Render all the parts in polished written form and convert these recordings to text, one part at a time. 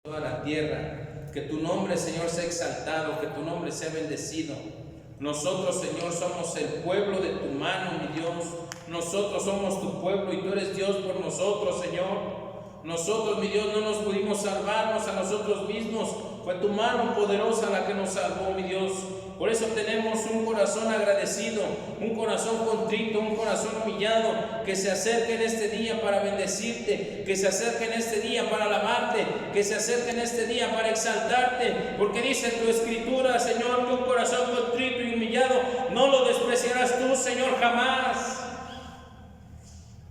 toda la tierra. Que tu nombre, Señor, sea exaltado, que tu nombre sea bendecido. Nosotros, Señor, somos el pueblo de tu mano, mi Dios. Nosotros somos tu pueblo y tú eres Dios por nosotros, Señor. Nosotros, mi Dios, no nos pudimos salvarnos a nosotros mismos. Fue tu mano poderosa la que nos salvó, mi Dios. Por eso tenemos un corazón agradecido, un corazón contrito, un corazón humillado, que se acerque en este día para bendecirte, que se acerque en este día para alabarte, que se acerque en este día para exaltarte, porque dice tu escritura, Señor, que un corazón contrito y humillado no lo despreciarás tú, Señor, jamás.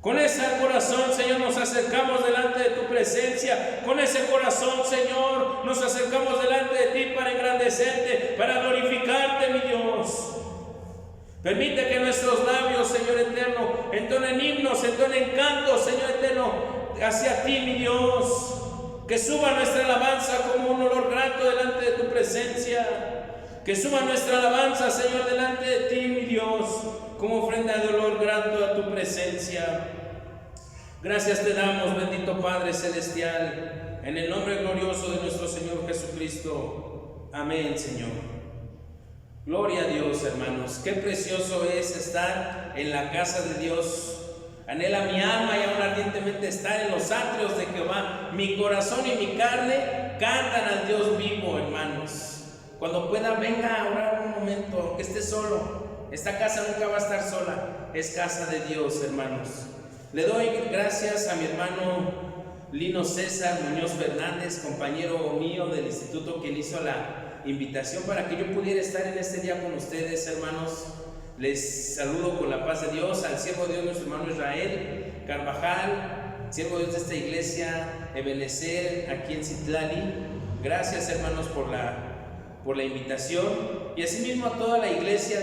Con ese corazón, Señor, nos acercamos delante de tu presencia. Con ese corazón, Señor, nos acercamos delante de ti para engrandecerte, para glorificarte, mi Dios. Permite que nuestros labios, Señor eterno, entonen himnos, entonen cantos, Señor eterno, hacia ti, mi Dios. Que suba nuestra alabanza como un olor grato delante de tu presencia. Que suba nuestra alabanza, Señor, delante de ti, mi Dios, como ofrenda de olor grato a tu presencia. Gracias te damos, bendito Padre Celestial, en el nombre glorioso de nuestro Señor Jesucristo. Amén, Señor. Gloria a Dios, hermanos. Qué precioso es estar en la casa de Dios. Anhela mi alma y aún ardientemente estar en los atrios de Jehová. Mi corazón y mi carne cantan al Dios vivo, hermanos. Cuando pueda, venga a orar un momento, aunque esté solo. Esta casa nunca va a estar sola, es casa de Dios, hermanos. Le doy gracias a mi hermano Lino César Muñoz Fernández, compañero mío del instituto, quien hizo la invitación para que yo pudiera estar en este día con ustedes, hermanos. Les saludo con la paz de Dios al siervo de Dios, nuestro hermano Israel Carvajal, siervo de Dios de esta iglesia, Ebenezer, aquí en Citlali. Gracias, hermanos, por la invitación, y asimismo a toda la iglesia,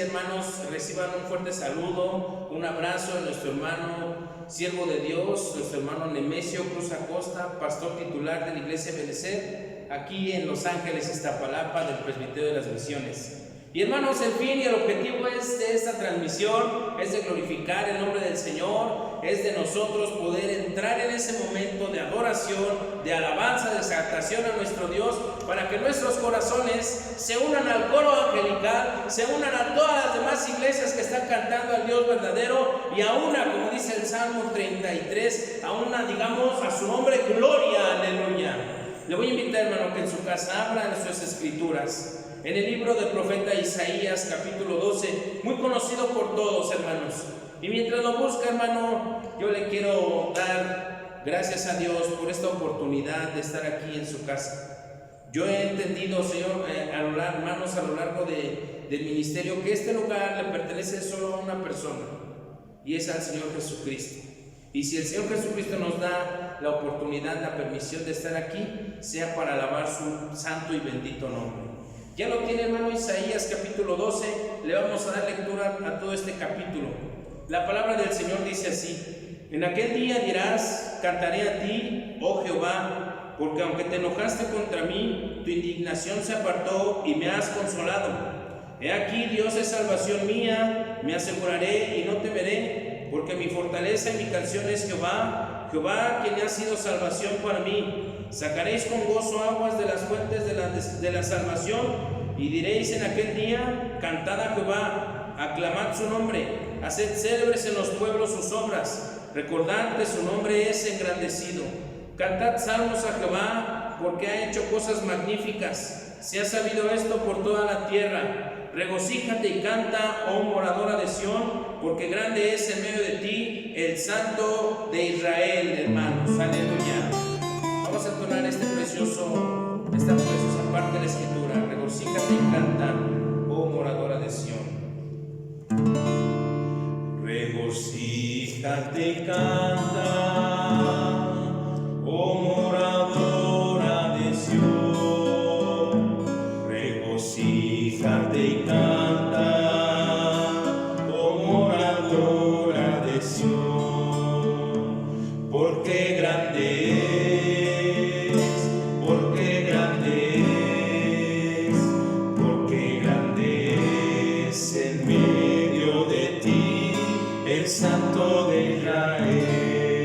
hermanos, reciban un fuerte saludo, un abrazo de nuestro hermano siervo de Dios, nuestro hermano Nemesio Cruz Acosta, pastor titular de la iglesia Ebenezer, aquí en Los Ángeles, Iztapalapa, del Presbiterio de las Misiones. Y hermanos, el fin y el objetivo de esta transmisión es de glorificar el nombre del Señor, es de nosotros poder entrar en ese momento de adoración, de alabanza, de exaltación a nuestro Dios, para que nuestros corazones se unan al coro angelical, se unan a todas las demás iglesias que están cantando al Dios verdadero, y a una, como dice el Salmo 33, a una, digamos, a su nombre, gloria, aleluya. Le voy a invitar, hermano, que en su casa abra sus escrituras. En el libro del profeta Isaías, capítulo 12, muy conocido por todos, hermanos. Y mientras lo busca, hermano, yo le quiero dar gracias a Dios por esta oportunidad de estar aquí en su casa. Yo he entendido, Señor, hermanos, a lo largo del ministerio, que este lugar le pertenece solo a una persona, y es al Señor Jesucristo. Y si el Señor Jesucristo nos da la oportunidad, la permisión de estar aquí, sea para alabar su santo y bendito nombre. Ya lo tiene, hermano, Isaías capítulo 12, le vamos a dar lectura a todo este capítulo. La palabra del Señor dice así: en aquel día dirás, cantaré a ti, oh Jehová, porque aunque te enojaste contra mí, tu indignación se apartó y me has consolado. He aquí, Dios es salvación mía, me aseguraré y no temeré, porque mi fortaleza y mi canción es Jehová, Jehová quien ha sido salvación para mí. Sacaréis con gozo aguas de las fuentes de la salvación, y diréis en aquel día, cantad a Jehová, aclamad su nombre, haced célebres en los pueblos sus obras, recordad que su nombre es engrandecido. Cantad salmos a Jehová, porque ha hecho cosas magníficas, se ha sabido esto por toda la tierra. Regocíjate y canta, oh moradora de Sión, porque grande es en medio de ti el Santo de Israel, hermanos. Aleluya. Vamos a entonar esta preciosa parte de la Escritura. Regocíjate y canta, oh moradora de Sión. Regocíjate y canta, oh moradora de Sión. Regocíjate y canta, oh moradora de Sión, porque grande es. Santo de Israel.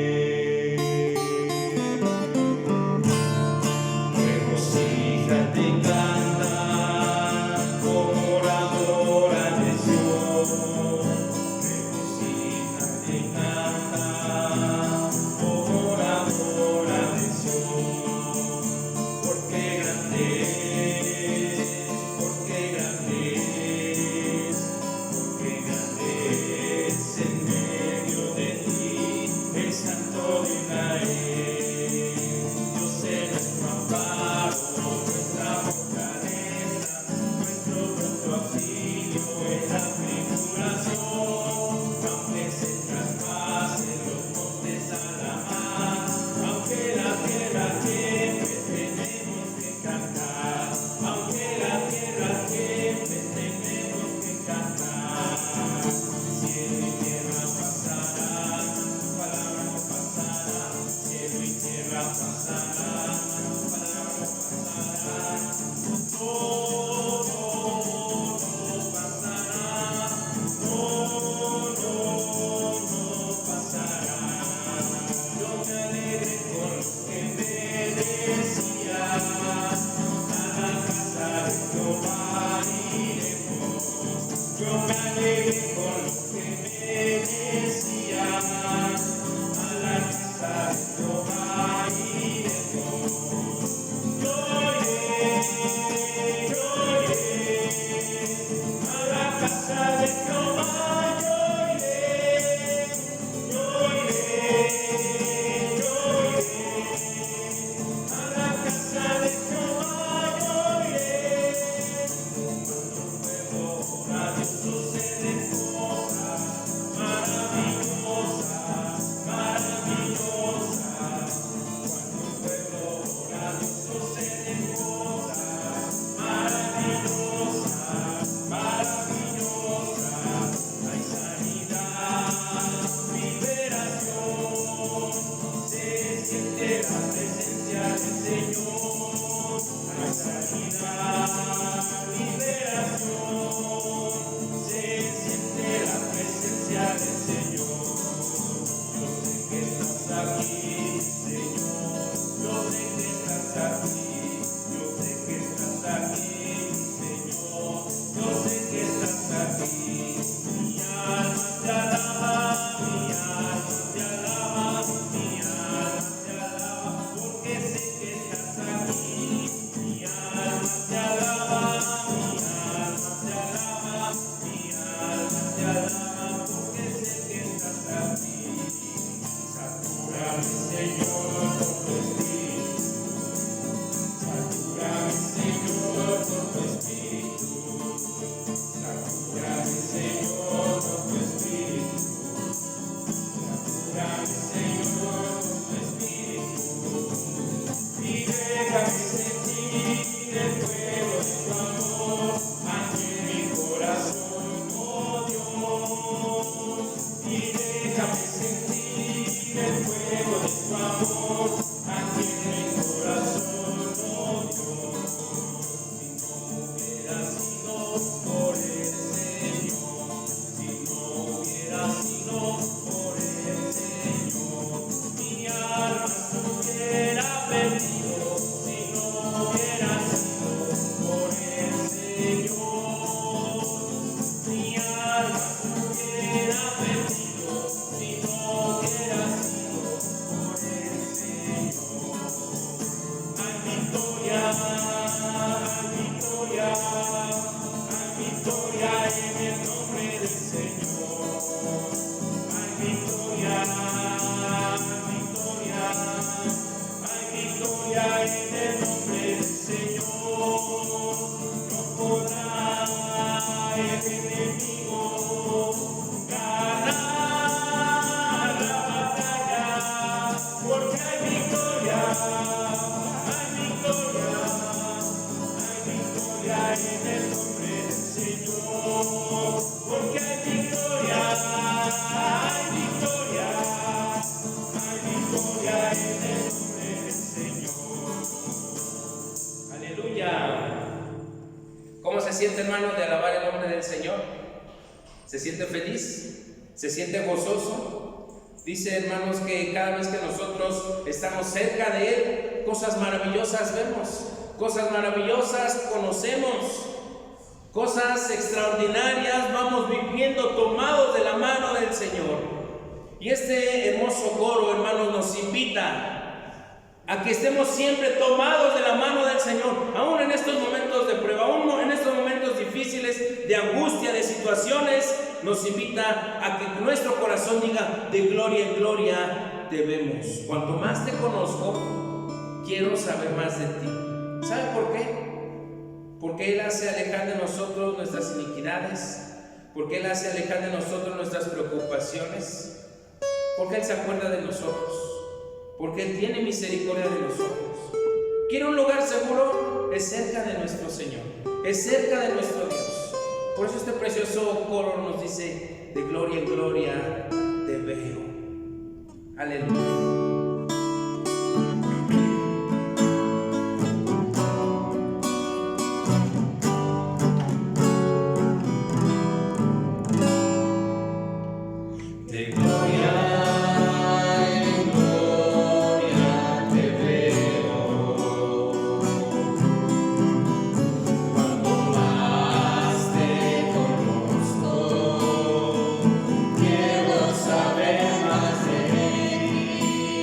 presencia del Señor hay sanidad, liberación. Se siente la presencia del Señor. Yo sé que estás aquí, Señor. Yo sé que estás aquí. Yo sé que estás aquí, Señor. Yo sé que estás aquí. Mi alma te alaba, mi alma te alaba, mi alma te alaba, porque sé que estás aquí. Mi alma te alaba, mi alma te alaba, mi alma te alaba, porque sé que estás aquí. Satúrame, Señor, con tu espíritu. Satúrame, Señor, con tu espíritu. Satúrame, Señor, con tu espíritu. Satúrame, Señor, con tu espíritu. Y déjame sentir el fuego de tu amor aquí en mi corazón, oh Dios. Y déjame sentir el fuego de tu amor aquí en mi corazón, oh Dios. Si no hubiera sido por el Señor, si no hubiera sido por el Señor, mi alma se hubiera perdido. Si no hubiera sido por el Señor, mi alma se hubiera perdido. Si no hubiera sido por el Señor. Hay victoria, hay victoria, hay victoria en el nombre del Señor. Hay victoria, hay victoria, hay victoria en el nombre del Señor. No podrá el enemigo ganar la batalla, porque hay victoria, hay victoria, hay victoria en el nombre del Señor, porque hay victoria, hay victoria, hay victoria en el nombre del Señor. Aleluya. ¿Cómo se siente, hermano, de alabar el nombre del Señor? ¿Se siente feliz? ¿Se siente gozoso? Dice, hermanos, que cada vez que nosotros estamos cerca de Él, cosas maravillosas vemos, cosas maravillosas conocemos, cosas extraordinarias vamos viviendo tomados de la mano del Señor. Y este hermoso coro, hermanos, nos invita a que estemos siempre tomados de la mano del Señor, aún en estos momentos de prueba, aún en estos momentos difíciles, de angustia, de situaciones. Nos invita a que nuestro corazón diga: de gloria en gloria te vemos. Cuanto más te conozco, quiero saber más de ti. ¿Sabe por qué? Porque Él hace alejar de nosotros nuestras iniquidades, porque Él hace alejar de nosotros nuestras preocupaciones, porque Él se acuerda de nosotros, porque Él tiene misericordia de nosotros. ¿Quiere un lugar seguro? Es cerca de nuestro Señor, es cerca de nuestro Dios. Por eso este precioso coro nos dice: de gloria en gloria te veo. Aleluya. Quiero saber más de ti.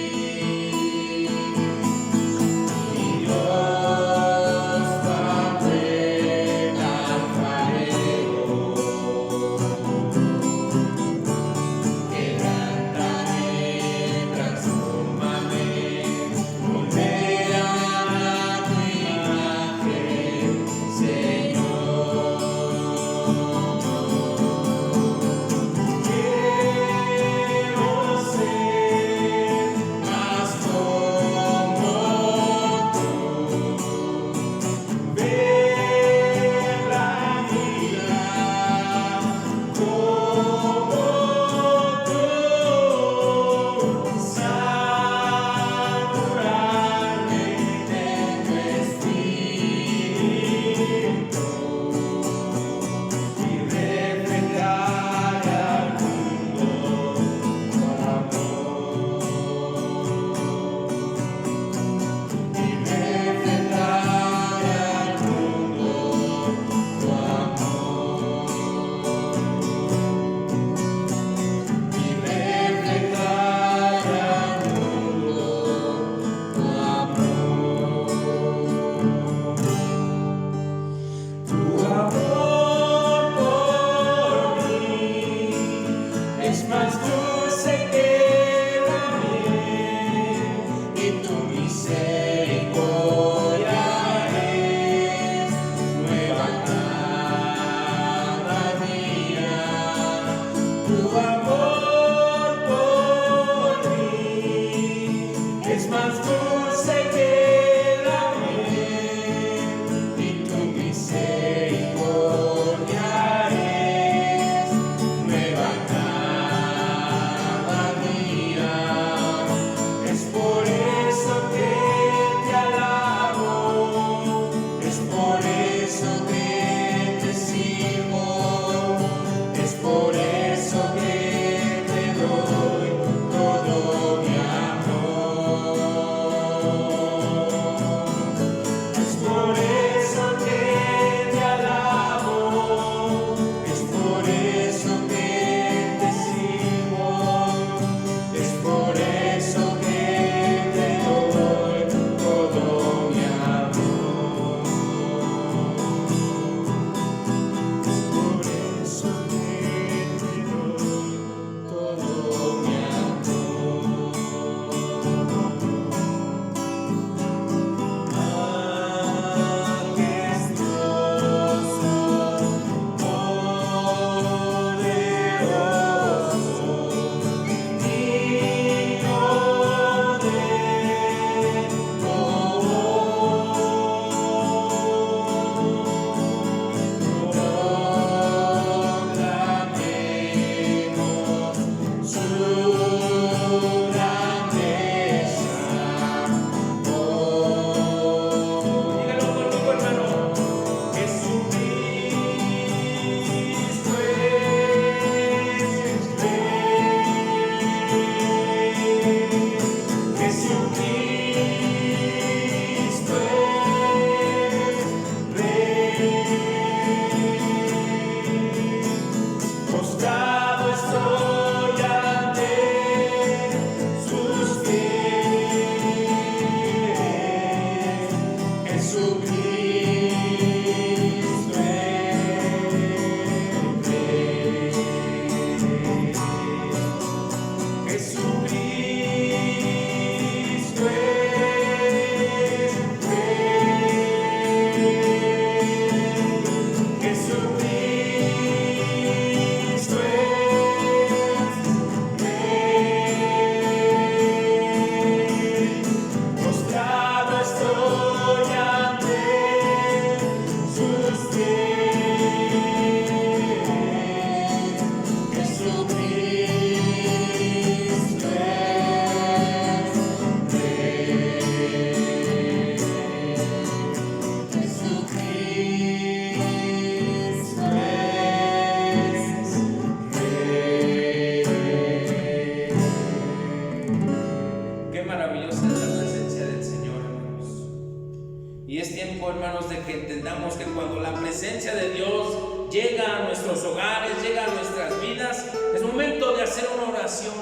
Y es tiempo, hermanos, de que entendamos que cuando la presencia de Dios llega a nuestros hogares, llega a nuestras vidas, es momento de hacer una oración.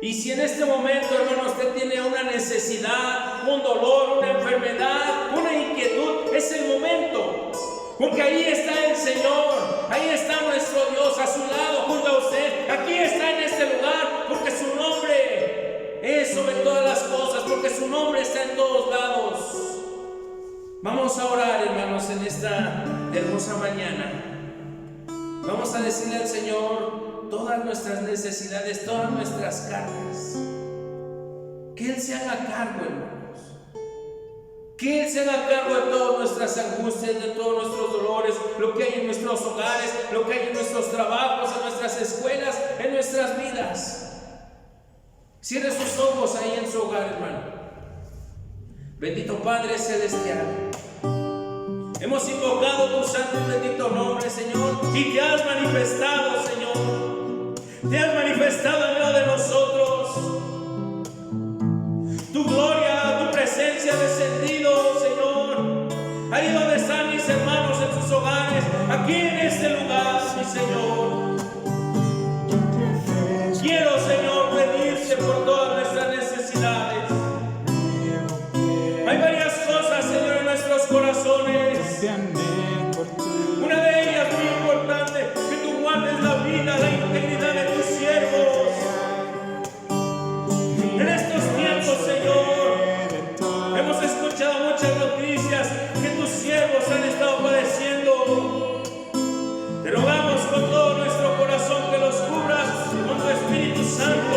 Y si en este momento, hermano, usted tiene una necesidad, un dolor, una enfermedad, una inquietud, es el momento. Porque ahí está el Señor, ahí está nuestro Dios a su lado, junto a usted. Aquí está en este lugar, porque su nombre es sobre todas las cosas, porque su nombre está en todos lados. Vamos a orar, hermanos, en esta hermosa mañana. Vamos a decirle al Señor todas nuestras necesidades, todas nuestras cargas. Que Él se haga cargo, hermanos. Que Él se haga cargo de todas nuestras angustias, de todos nuestros dolores, lo que hay en nuestros hogares, lo que hay en nuestros trabajos, en nuestras escuelas, en nuestras vidas. Cierre sus ojos ahí en su hogar, hermano. Bendito Padre Celestial, hemos invocado tu santo y bendito nombre, Señor, y te has manifestado, Señor. Te has manifestado en medio de nosotros. Tu gloria, tu presencia ha descendido, Señor. Ahí donde están mis hermanos en sus hogares, aquí en este lugar, mi Señor. Quiero, Señor, pedirte por todas nuestras necesidades. Hay varias cosas, Señor, en nuestros corazones. Una de ellas muy importante, que tú guardes la vida, la integridad de tus siervos. En estos tiempos, Señor, hemos escuchado muchas noticias que tus siervos han estado padeciendo. Te rogamos con todo nuestro corazón que los cubras con tu Espíritu Santo.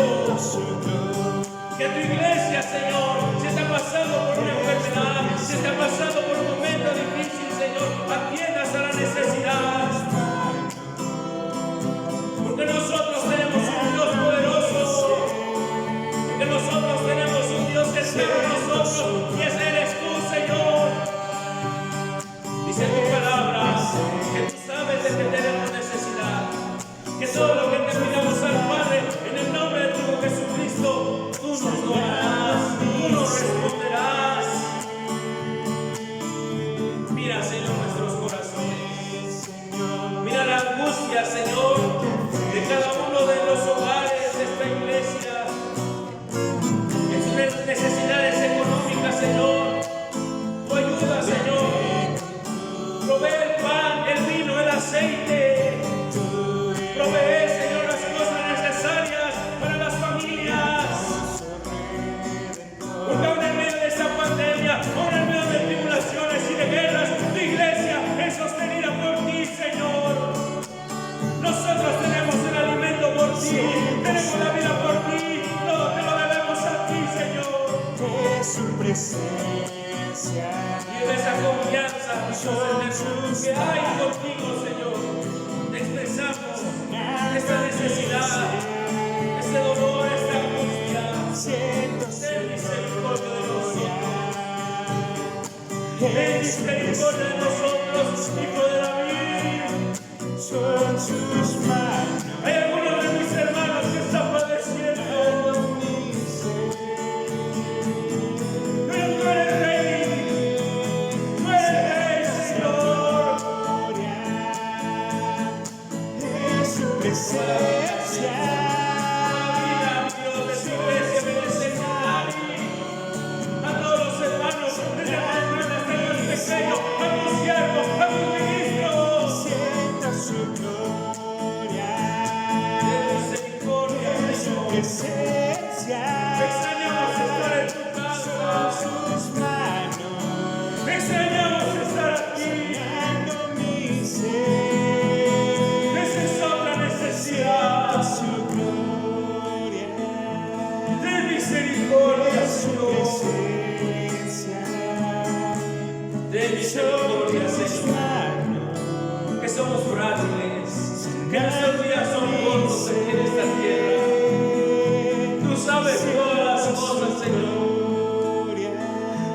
Que tu iglesia, Señor, si está pasando por una enfermedad, si está pasando por un momento difícil, Señor, atiendas a la necesidad. Porque nosotros tenemos un Dios poderoso. Porque nosotros tenemos un Dios cercano a nosotros, y ese eres tú, Señor. Dice tu palabra que tú sabes de que tenemos necesidad. Que todo lo que te pidamos al Padre, en el nombre de tu Hijo Jesucristo, tú nos lo harás, tú nos responderás. Mira, Señor, nuestros corazones. Mira la angustia, Señor, de cada uno de los hogares de esta iglesia. En sus necesidades económicas, Señor. Tu ayuda, Señor. Provee el pan, el vino, el aceite. Provee, Señor, las cosas necesarias para las familias. Porque aún en medio de esta pandemia, aún en medio de tribulaciones y de guerras, tu iglesia es sostenida por ti, Señor. Nosotros tenemos el alimento por ti, tenemos la vida por ti, todo te lo debemos a ti, Señor. De su presencia. Y en esa confianza, Dios, que hay contigo, Señor, te expresamos esta necesidad, este dolor, esta angustia. Ten misericordia de nosotros. Ten misericordia de nosotros, Hijo de David. Son sus manos. Hay algunos de mis hermanos que están padeciendo. Pero tú eres rey. Tú eres rey, Señor. De su presencia. Mira, Dios, de su iglesia, bendice a todos los hermanos, desde más grandes hasta los pequeños, a tus siervos, a tus ministros. Sienta su gloria. Ten misericordia, De su Señor. presencia. Extrañamos estar en tu casa. Sus manos. Extrañamos estar aquí. Llenando mi ser. Esa es otra necesidad. Su gloria. Ten misericordia, Su Señor. presencia. Ten misericordia, Sus Señor. manos. Que somos frágiles, que nuestros días son cortos aquí en esta tierra. Tú sabes todas las cosas, Señor.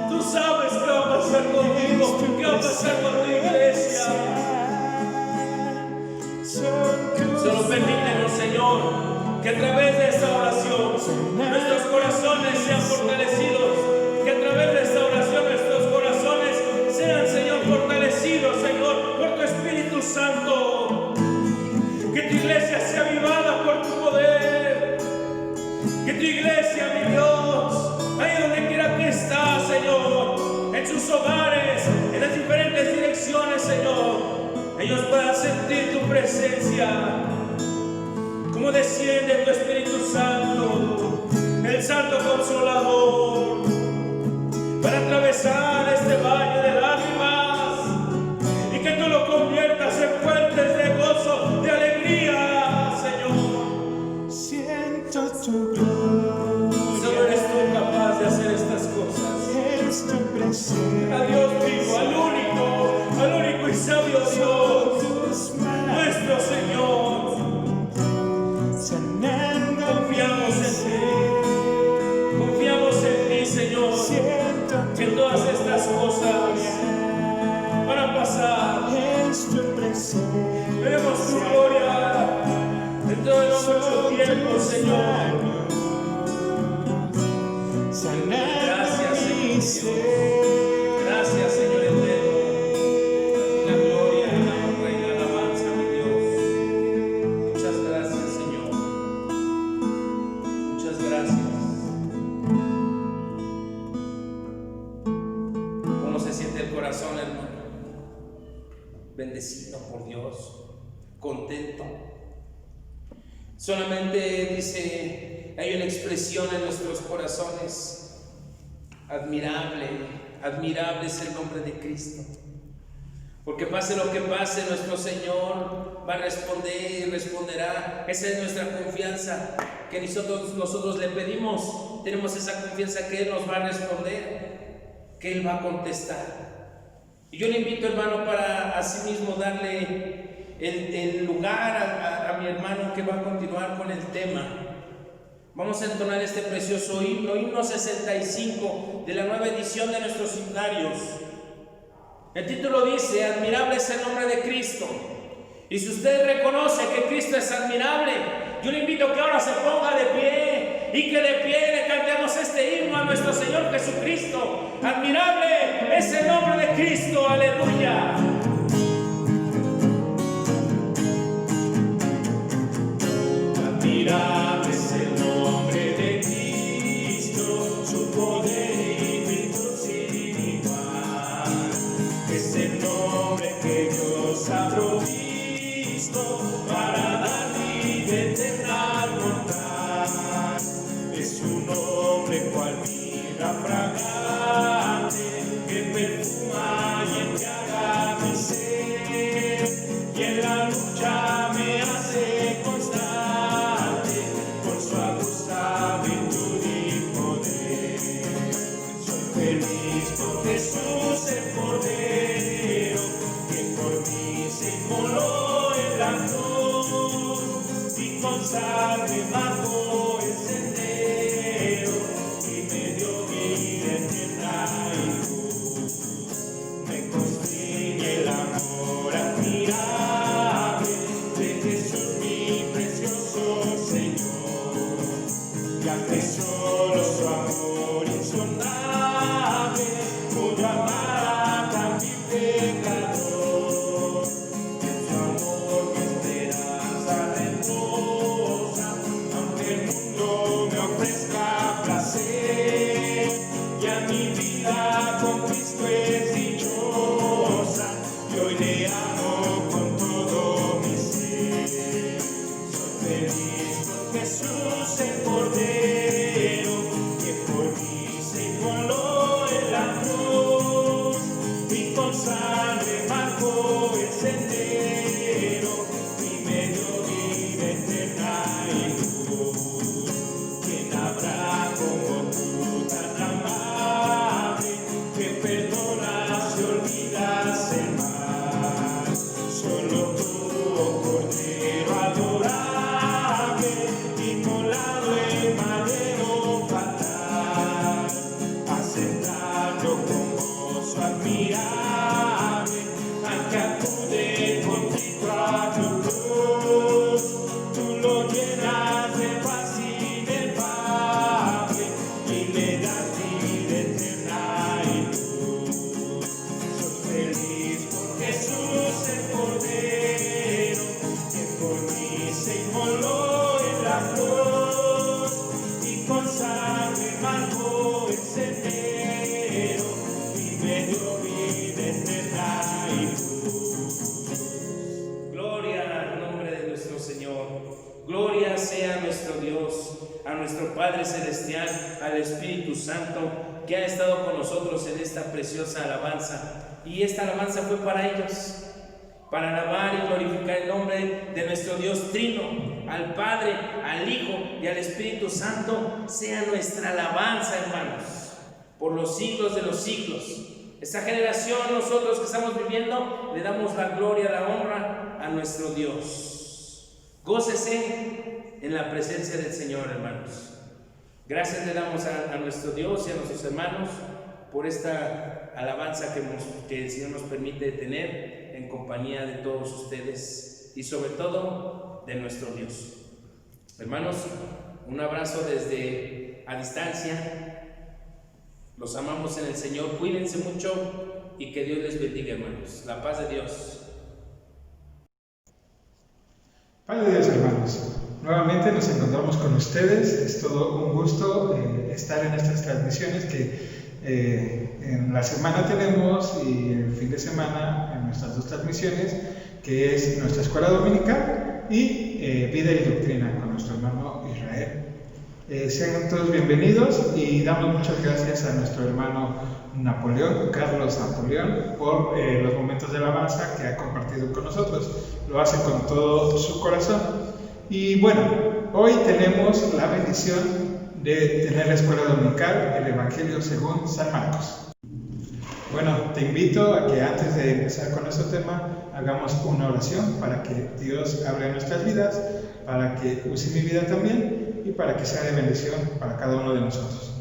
Tú sabes qué va a pasar contigo, qué va a pasar con tu iglesia. Solo permítenos, Señor, que a través de esta oración nuestros corazones sean fortalecidos, que a través de esta oración nuestros corazones puedan sentir tu presencia, como desciende tu Espíritu Santo, el Santo Consolador, para atravesar este valle de lágrimas y que tú lo conviertas en fuentes de gozo, de alegría, Señor. Siento tu gloria. Solo eres tú capaz de hacer estas cosas. Es tu presencia. A Dios vivo, al único y sabio Dios, Tus manos nuestro Señor. sanando Confiamos mi en ser. ti, confiamos en ti, Señor, Siento que tu todas estas cosas van a pasar. es tu presencia. Veremos tu gloria en todo el mucho tiempo, Señor. Gracias, Señor. Gracias, Señor eterno. La gloria, la honra y la alabanza, mi Dios. Muchas gracias, Señor. Muchas gracias. ¿Cómo se siente el corazón, hermano? Bendecido por Dios, contento. Solamente dice, hay una expresión en nuestros corazones. Admirable, admirable es el nombre de Cristo. Porque pase lo que pase, nuestro Señor va a responder y responderá. Esa es nuestra confianza, que nosotros le pedimos. Tenemos esa confianza que Él nos va a responder, que Él va a contestar. Y yo le invito, hermano, para asimismo darle el lugar a mi hermano que va a continuar con el tema. Vamos a entonar este precioso himno, himno 65 de la nueva edición de nuestros himnarios. El título dice: admirable es el nombre de Cristo. Y si usted reconoce que Cristo es admirable, yo le invito a que ahora se ponga de pie y que de pie le cantemos este himno a nuestro Señor Jesucristo. Admirable es el nombre de Cristo, aleluya. Admirable es el nombre de Cristo, su poder infinito sin igual. Es el nombre que Dios ha provisto para dar vida eterna al mortal. Es un nombre cual mirra fragante que perfuma y embriaga mi ser, y en la lucha me hace constante con su aguda virtud y poder. Soy feliz por Jesús el Cordero, que por mí se inmoló en la cruz y con sangre marcó el sendero y me dio vida eterna y luz. Me constriñe el amor admirable de Jesús, mi precioso Señor, ya que solo su amor insondable pudo amar a tan vil pecador. En su amor mi esperanza reposa, aunque el mundo me ofrezca placer, ya mi vida con Cristo es dichosa, y hoy le amo con todo mi ser. Soy feliz por Jesús el Cordero, que por mí se inmoló en la cruz y con sangre marcó el sendero y me dio vida eterna y luz. ¿Quién habrá como tú tan amable, que perdonas y olvidas el mal? Solo tú, oh Cordero adorable, inmolado en madero fatal, aceptando con gozo admirable al que acude nuestro Padre Celestial, al Espíritu Santo, que ha estado con nosotros en esta preciosa alabanza. Y esta alabanza fue para ellos, para alabar y glorificar el nombre de nuestro Dios Trino, al Padre, al Hijo y al Espíritu Santo. Sea nuestra alabanza, hermanos, por los siglos de los siglos. Esta generación, nosotros que estamos viviendo, le damos la gloria, la honra a nuestro Dios. Gócese en la presencia del Señor, hermanos. Gracias le damos a nuestro Dios y a nuestros hermanos por esta alabanza que el Señor nos permite tener en compañía de todos ustedes y sobre todo de nuestro Dios. Hermanos, un abrazo desde a distancia. Los amamos en el Señor. Cuídense mucho y que Dios les bendiga, hermanos. La paz de Dios. Paz de Dios, hermanos. Nuevamente nos encontramos con ustedes. Es todo un gusto estar en estas transmisiones que en la semana tenemos y el fin de semana en nuestras dos transmisiones, que es nuestra escuela dominical y vida y doctrina con nuestro hermano Israel. Sean todos bienvenidos y damos muchas gracias a nuestro hermano Carlos Napoleón, por los momentos de alabanza que ha compartido con nosotros. Lo hace con todo su corazón. Y bueno, hoy tenemos la bendición de tener la escuela dominical, el Evangelio según San Marcos. Bueno, te invito a que antes de empezar con nuestro tema, hagamos una oración para que Dios abra nuestras vidas, para que use mi vida también y para que sea de bendición para cada uno de nosotros.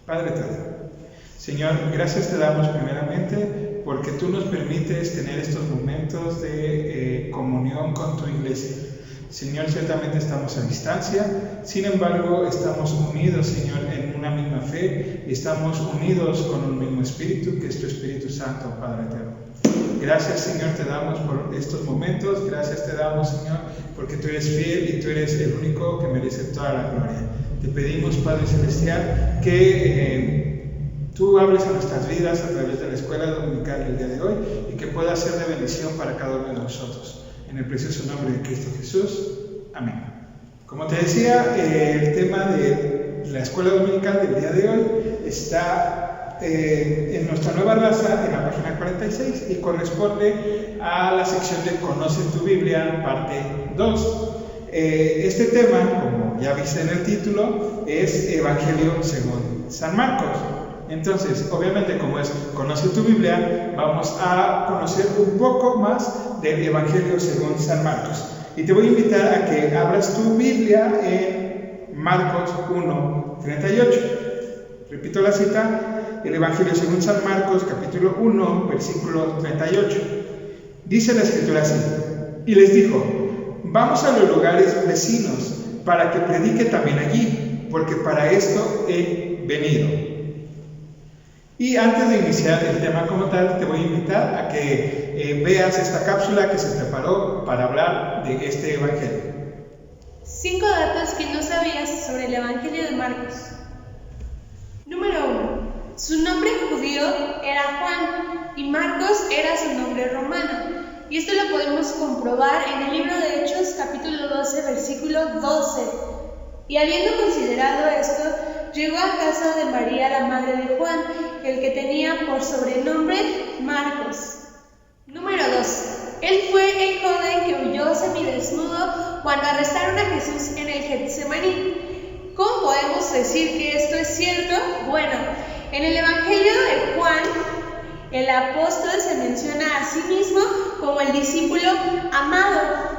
Padre eterno, Señor, gracias te damos primeramente porque tú nos permites tener estos momentos de comunión con tu iglesia. Señor, ciertamente estamos a distancia, sin embargo estamos unidos, Señor, en una misma fe y estamos unidos con un mismo Espíritu, que es tu Espíritu Santo, Padre eterno. Gracias, Señor, te damos por estos momentos, gracias te damos, Señor, porque tú eres fiel y tú eres el único que merece toda la gloria. Te pedimos, Padre Celestial, que tú hables a nuestras vidas a través de la escuela dominical el día de hoy y que pueda ser de bendición para cada uno de nosotros. En el precioso nombre de Cristo Jesús. Amén. Como te decía, el tema de la escuela dominical del día de hoy está en nuestra nueva raza, en la página 46, y corresponde a la sección de Conoce tu Biblia, parte 2. Este tema, como ya viste en el título, es Evangelio según San Marcos. Entonces, obviamente, como es Conoce tu Biblia, vamos a conocer un poco más del Evangelio según San Marcos. Y te voy a invitar a que abras tu Biblia en Marcos 1:38. Repito la cita, el Evangelio según San Marcos, capítulo 1, versículo 38. Dice la Escritura así: y les dijo, vamos a los lugares vecinos, para que predique también allí, porque para esto he venido. Y antes de iniciar el tema como tal, te voy a invitar a que veas esta cápsula que se preparó para hablar de este Evangelio. 5 datos que no sabías sobre el Evangelio de Marcos. Número 1. Su nombre judío era Juan y Marcos era su nombre romano. Y esto lo podemos comprobar en el libro de Hechos, capítulo 12, versículo 12. Y habiendo considerado esto, llegó a casa de María, la madre de Juan, el que tenía por sobrenombre Marcos. Número 2. Él fue el joven que huyó semidesnudo cuando arrestaron a Jesús en el Getsemaní. ¿Cómo podemos decir que esto es cierto? Bueno, en el Evangelio de Juan, el apóstol se menciona a sí mismo como el discípulo amado.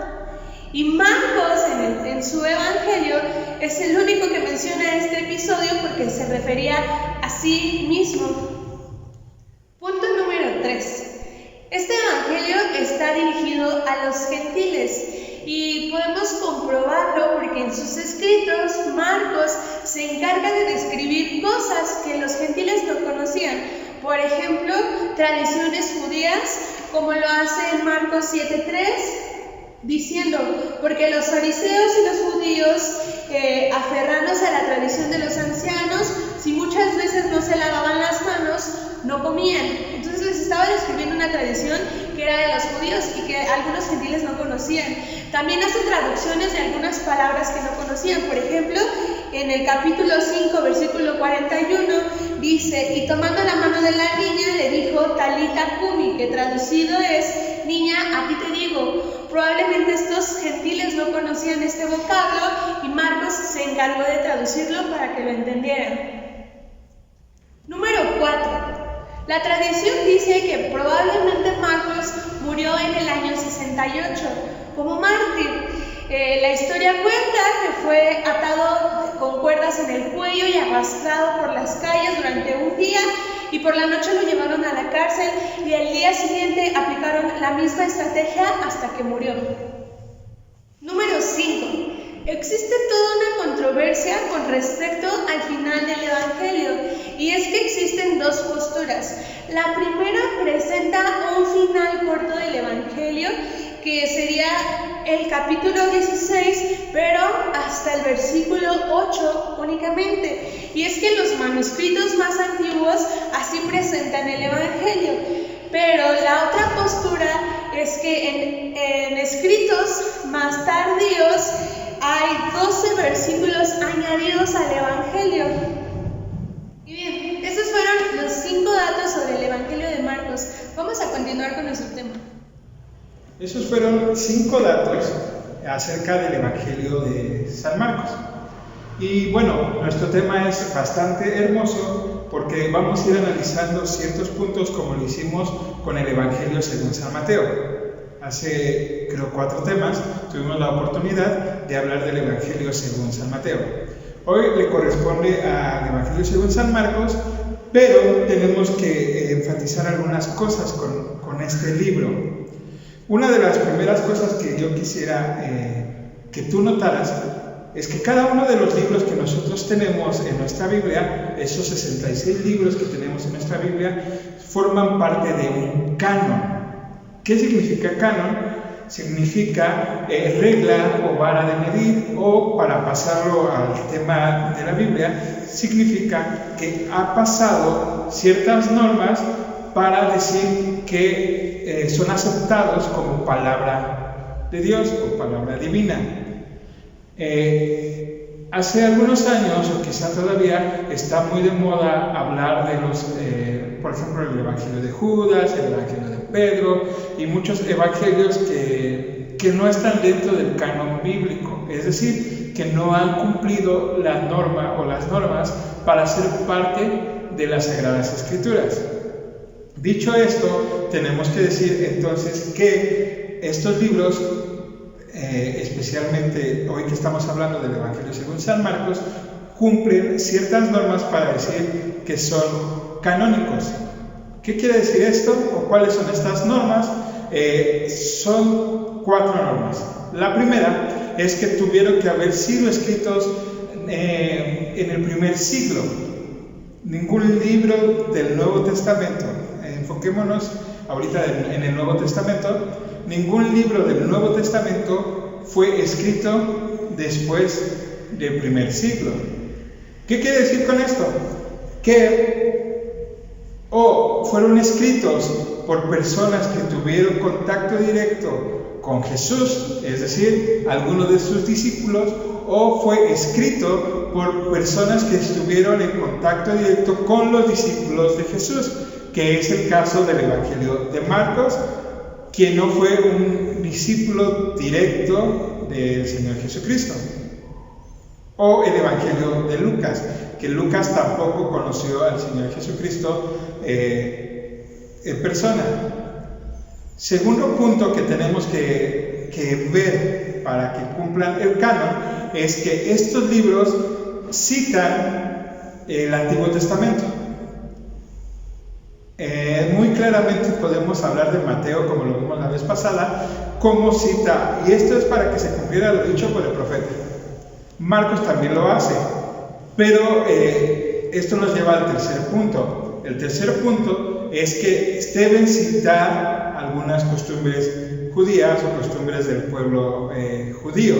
Y Marcos, en su Evangelio, es el único que menciona este episodio porque se refería a sí mismo. Punto número 3. Este Evangelio está dirigido a los gentiles y podemos comprobarlo porque en sus escritos Marcos se encarga de describir cosas que los gentiles no conocían. Por ejemplo, tradiciones judías, como lo hace en Marcos 7:3. Diciendo, porque los fariseos y los judíos, aferrándose a la tradición de los ancianos, si muchas veces no se lavaban las manos, no comían. Entonces les estaba describiendo una tradición que era de los judíos y que algunos gentiles no conocían. También hace traducciones de algunas palabras que no conocían. Por ejemplo, en el capítulo 5, versículo 41, dice: y tomando la mano de la niña le dijo Talita Cumi, que traducido es: niña, a ti te digo. Probablemente estos gentiles no conocían este vocablo y Marcos se encargó de traducirlo para que lo entendieran. Número 4. La tradición dice que probablemente Marcos murió en el año 68 como mártir. La historia cuenta que fue atado con cuerdas en el cuello y arrastrado por las calles durante un día, y por la noche lo llevaron a la cárcel y al día siguiente aplicaron la misma estrategia hasta que murió. Número 5. Existe toda una controversia con respecto al final del Evangelio, y es que existen dos posturas. La primera presenta un final corto del Evangelio, que sería el capítulo 16, pero hasta el versículo 8 únicamente. Y es que los manuscritos más antiguos así presentan el Evangelio. Pero la otra postura es que en escritos más tardíos hay 12 versículos añadidos al Evangelio. Y bien, esos fueron los 5 datos sobre el Evangelio de Marcos. Vamos a continuar con nuestro tema. Esos fueron 5 datos acerca del Evangelio de San Marcos. Y bueno, nuestro tema es bastante hermoso porque vamos a ir analizando ciertos puntos como lo hicimos con el Evangelio según San Mateo. Hace, creo, 4 temas tuvimos la oportunidad de hablar del Evangelio según San Mateo. Hoy le corresponde al Evangelio según San Marcos, pero tenemos que enfatizar algunas cosas con este libro. Una de las primeras cosas que yo quisiera que tú notaras es que cada uno de los libros que nosotros tenemos en nuestra Biblia, esos 66 libros que tenemos en nuestra Biblia, forman parte de un canon. ¿Qué significa canon? Significa regla o vara de medir, o para pasarlo al tema de la Biblia, significa que ha pasado ciertas normas para decir que son aceptados como palabra de Dios o palabra divina. Hace algunos años, o quizá todavía, está muy de moda hablar de los, por ejemplo, el Evangelio de Judas, el Evangelio de Pedro y muchos evangelios que no están dentro del canon bíblico, es decir, que no han cumplido la norma o las normas para ser parte de las Sagradas Escrituras. Dicho esto, tenemos que decir entonces que estos libros, especialmente hoy que estamos hablando del Evangelio según San Marcos, cumplen ciertas normas para decir que son canónicos. ¿Qué quiere decir esto? ¿O cuáles son estas normas? Son 4 normas. La primera es que tuvieron que haber sido escritos en el primer siglo. Ningún libro del Nuevo Testamento, enfoquémonos ahorita en el Nuevo Testamento, ningún libro del Nuevo Testamento fue escrito después del primer siglo. ¿Qué quiere decir con esto? Que fueron escritos por personas que tuvieron contacto directo con Jesús, es decir, algunos de sus discípulos, o fue escrito por personas que estuvieron en contacto directo con los discípulos de Jesús, que es el caso del Evangelio de Marcos, quien no fue un discípulo directo del Señor Jesucristo. O el Evangelio de Lucas, que Lucas tampoco conoció al Señor Jesucristo en persona. Segundo punto que tenemos que ver para que cumplan el canon es que estos libros citan el Antiguo Testamento. Muy claramente podemos hablar de Mateo, como lo vimos la vez pasada, como cita, y esto es para que se cumpliera lo dicho por el profeta. Marcos también lo hace, pero esto nos lleva al tercer punto. El tercer punto es que deben citar algunas costumbres judías o costumbres del pueblo judío.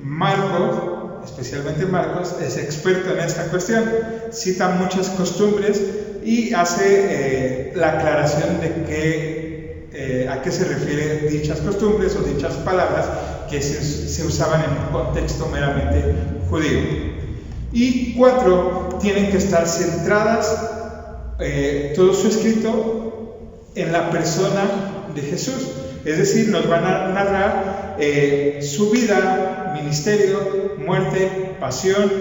Marcos, especialmente Marcos, es experto en esta cuestión, cita muchas costumbres y hace la aclaración de a qué se refieren dichas costumbres o dichas palabras que se usaban en un contexto meramente judío. Y 4, tienen que estar centradas, todo su escrito, en la persona de Jesús. Es decir, nos van a narrar su vida, ministerio, muerte, pasión,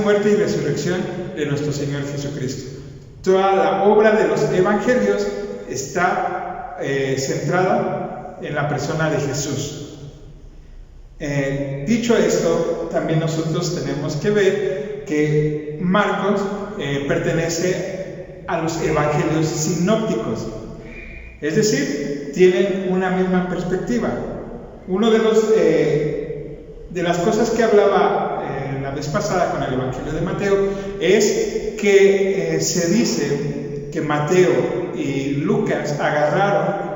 muerte y resurrección de nuestro Señor Jesucristo. Toda la obra de los evangelios está centrada en la persona de Jesús. Dicho esto, también nosotros tenemos que ver que Marcos pertenece a los evangelios sinópticos, es decir, tienen una misma perspectiva. Uno de las cosas que hablaba la vez pasada con el evangelio de Mateo es que se dice que Mateo y Lucas agarraron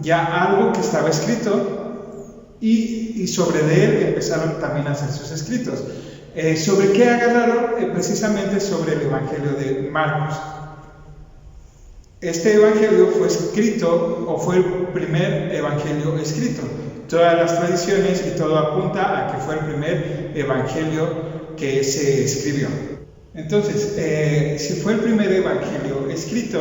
ya algo que estaba escrito y sobre de él empezaron también a hacer sus escritos. ¿Sobre qué agarraron? Precisamente sobre el evangelio de Marcos. Este evangelio fue escrito, o fue el primer evangelio escrito. Todas las tradiciones y todo apunta a que fue el primer evangelio que se escribió. Entonces, si fue el primer evangelio escrito,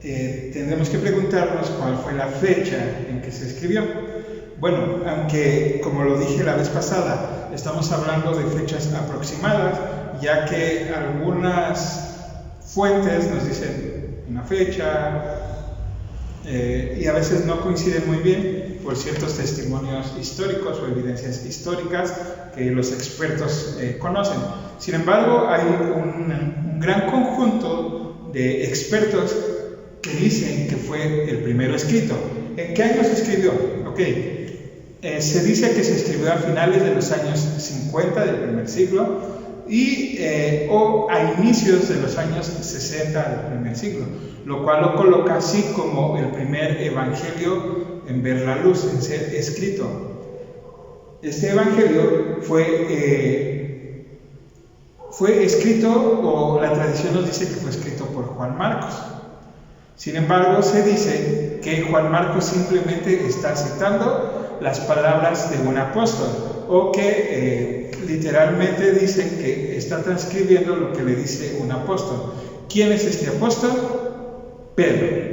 tendremos que preguntarnos cuál fue la fecha en que se escribió. Bueno, aunque como lo dije la vez pasada, estamos hablando de fechas aproximadas, ya que algunas fuentes nos dicen una fecha y a veces no coinciden muy bien por ciertos testimonios históricos o evidencias históricas que los expertos conocen. Sin embargo, hay un gran conjunto de expertos que dicen que fue el primero escrito. ¿En qué año se escribió? Se dice que se escribió a finales de los años 50 del primer siglo o a inicios de los años 60 del primer siglo, lo cual lo coloca así como el primer evangelio en ver la luz, en ser escrito. Este evangelio fue escrito, o la tradición nos dice que fue escrito por Juan Marcos. Sin embargo, se dice que Juan Marcos simplemente está citando las palabras de un apóstol, o que literalmente dice que está transcribiendo lo que le dice un apóstol. ¿Quién es este apóstol? Pedro.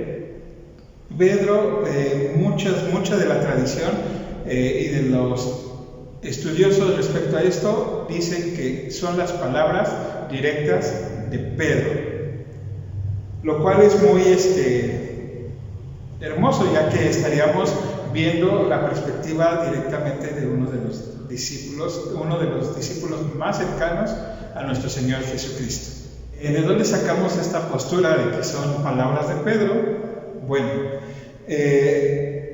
Mucha de la tradición y de los estudiosos respecto a esto dicen que son las palabras directas de Pedro, lo cual es muy hermoso, ya que estaríamos viendo la perspectiva directamente de uno de los discípulos más cercanos a nuestro Señor Jesucristo. ¿De dónde sacamos esta postura de que son palabras de Pedro? Bueno,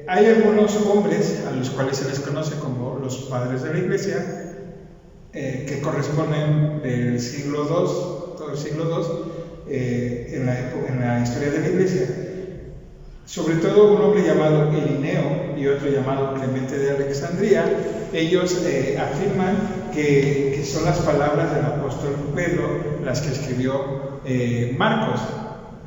hay algunos hombres a los cuales se les conoce como los padres de la iglesia, que corresponden del siglo II, todo el siglo II, en la historia de la iglesia. Sobre todo un hombre llamado Irineo y otro llamado Clemente de Alejandría. Ellos afirman que son las palabras del apóstol Pedro las que escribió Marcos.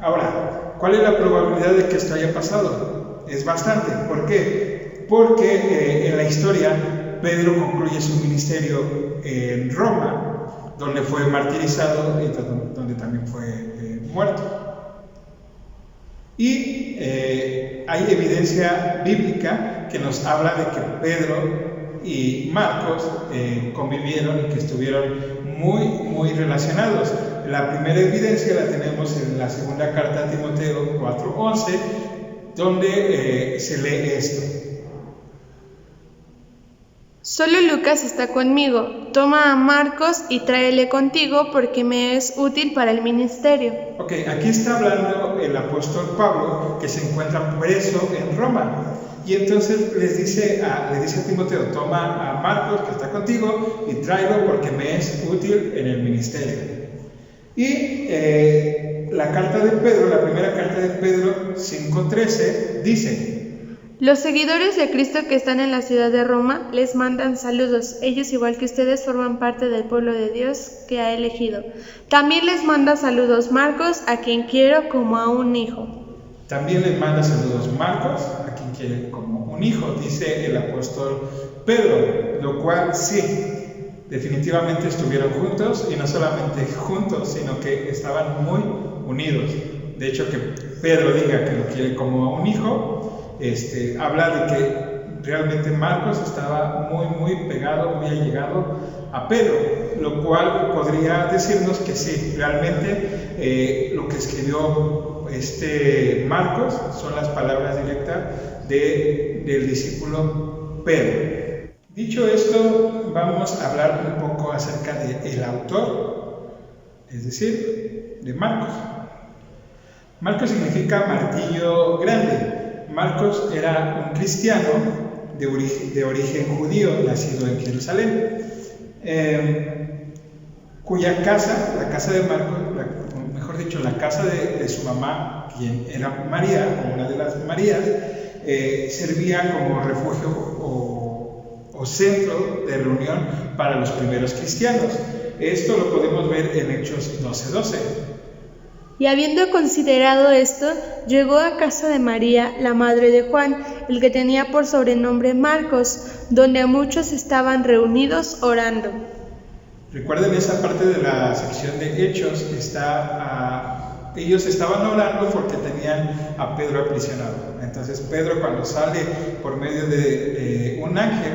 Ahora, ¿cuál es la probabilidad de que esto haya pasado? Es bastante. ¿Por qué? Porque en la historia Pedro concluye su ministerio en Roma, donde fue martirizado y donde también fue muerto. Y hay evidencia bíblica que nos habla de que Pedro y Marcos convivieron y que estuvieron muy relacionados. La primera evidencia la tenemos en la segunda carta a Timoteo 4:11, donde se lee esto. Solo Lucas está conmigo. Toma a Marcos y tráele contigo porque me es útil para el ministerio. Ok, aquí está hablando el apóstol Pablo, que se encuentra preso en Roma. Y entonces le dice a Timoteo, toma a Marcos que está contigo y tráelo porque me es útil en el ministerio. Y la carta de Pedro, la primera carta de Pedro 5:13 dice: los seguidores de Cristo que están en la ciudad de Roma les mandan saludos. Ellos, igual que ustedes, forman parte del pueblo de Dios que ha elegido. También les manda saludos Marcos, a quien quiero como a un hijo. También les manda saludos Marcos, a quien quiere como un hijo, dice el apóstol Pedro, lo cual sí, definitivamente estuvieron juntos, y no solamente juntos, sino que estaban muy unidos. De hecho, que Pedro diga que lo quiere como a un hijo, habla de que realmente Marcos estaba muy pegado, muy allegado a Pedro, lo cual podría decirnos que sí, realmente lo que escribió Marcos son las palabras directas del discípulo Pedro. Dicho esto, vamos a hablar un poco acerca del autor, es decir, de Marcos. Marcos significa martillo grande. Marcos era un cristiano de origen judío, nacido en Jerusalén, cuya casa, la casa de Marcos, mejor dicho, la casa de su mamá, quien era María, una de las Marías, servía como refugio o centro de reunión para los primeros cristianos. Esto lo podemos ver en Hechos 12:12. Y habiendo considerado esto, llegó a casa de María, la madre de Juan, el que tenía por sobrenombre Marcos, donde muchos estaban reunidos orando. Recuerden esa parte de la sección de Hechos, ellos estaban orando porque tenían a Pedro aprisionado. Entonces Pedro, cuando sale por medio de un ángel,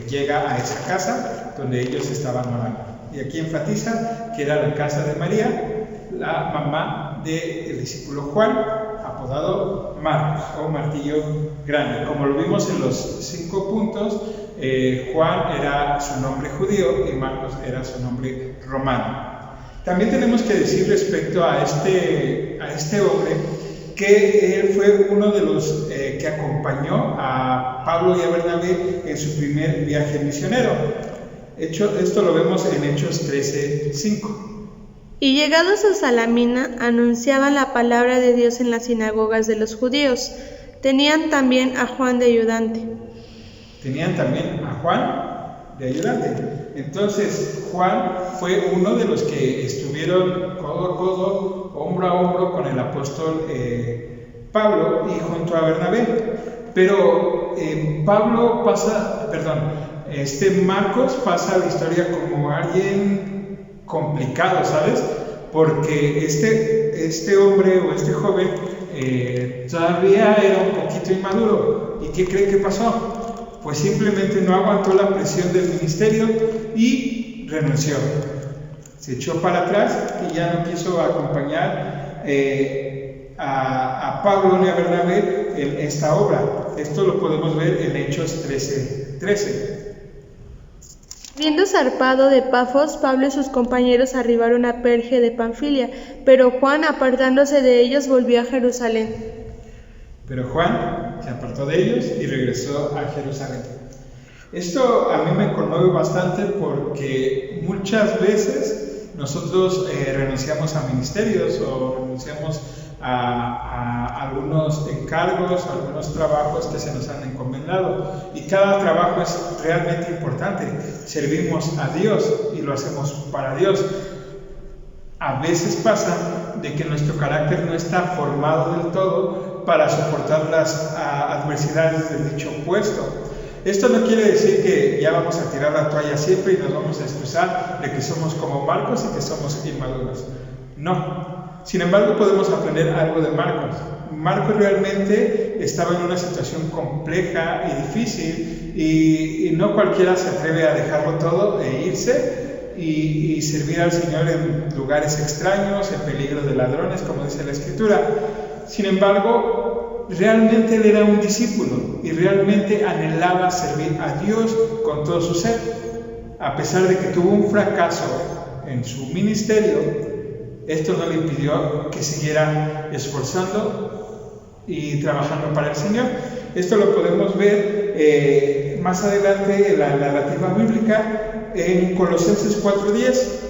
llega a esa casa donde ellos estaban orando. Y aquí enfatiza que era la casa de María, la mamá del discípulo Juan, apodado Marcos o martillo grande. Como lo vimos en los 5 puntos, Juan era su nombre judío y Marcos era su nombre romano. También tenemos que decir respecto a este hombre que él fue uno de los que acompañó a Pablo y a Bernabé en su primer viaje misionero. Esto lo vemos en Hechos 13:5. Y llegados a Salamina, anunciaban la palabra de Dios en las sinagogas de los judíos. Tenían también a Juan de ayudante. Entonces, Juan fue uno de los que estuvieron codo a codo, hombro a hombro con el apóstol Pablo y junto a Bernabé. Pero Marcos pasa a la historia como alguien complicado, ¿sabes? Porque este hombre o este joven todavía era un poquito inmaduro. ¿Y qué cree que pasó? Pues simplemente no aguantó la presión del ministerio y renunció. Se echó para atrás y ya no quiso acompañar a Pablo ni a Bernabé en esta obra. Esto lo podemos ver en Hechos 13:13. Habiendo zarpado de Pafos, Pablo y sus compañeros arribaron a Perge de Panfilia, pero Juan, apartándose de ellos, volvió a Jerusalén. Pero Juan se apartó de ellos y regresó a Jerusalén. Esto a mí me conmueve bastante porque muchas veces nosotros renunciamos a ministerios o renunciamos a algunos encargos, a algunos trabajos que se nos han encomendado, y cada trabajo es realmente importante. Servimos a Dios y lo hacemos para Dios. A veces pasa de que nuestro carácter no está formado del todo para soportar las adversidades de dicho puesto. Esto no quiere decir que ya vamos a tirar la toalla siempre y nos vamos a excusar de que somos como Marcos y que somos inmaduros. No. Sin embargo, podemos aprender algo de Marcos. Marcos realmente estaba en una situación compleja y difícil, y no cualquiera se atreve a dejarlo todo e irse y servir al Señor en lugares extraños, en peligro de ladrones, como dice la Escritura. Sin embargo, realmente él era un discípulo y realmente anhelaba servir a Dios con todo su ser. A pesar de que tuvo un fracaso en su ministerio, esto no le impidió que siguiera esforzando y trabajando para el Señor. Esto lo podemos ver más adelante en la narrativa bíblica en Colosenses 4:10.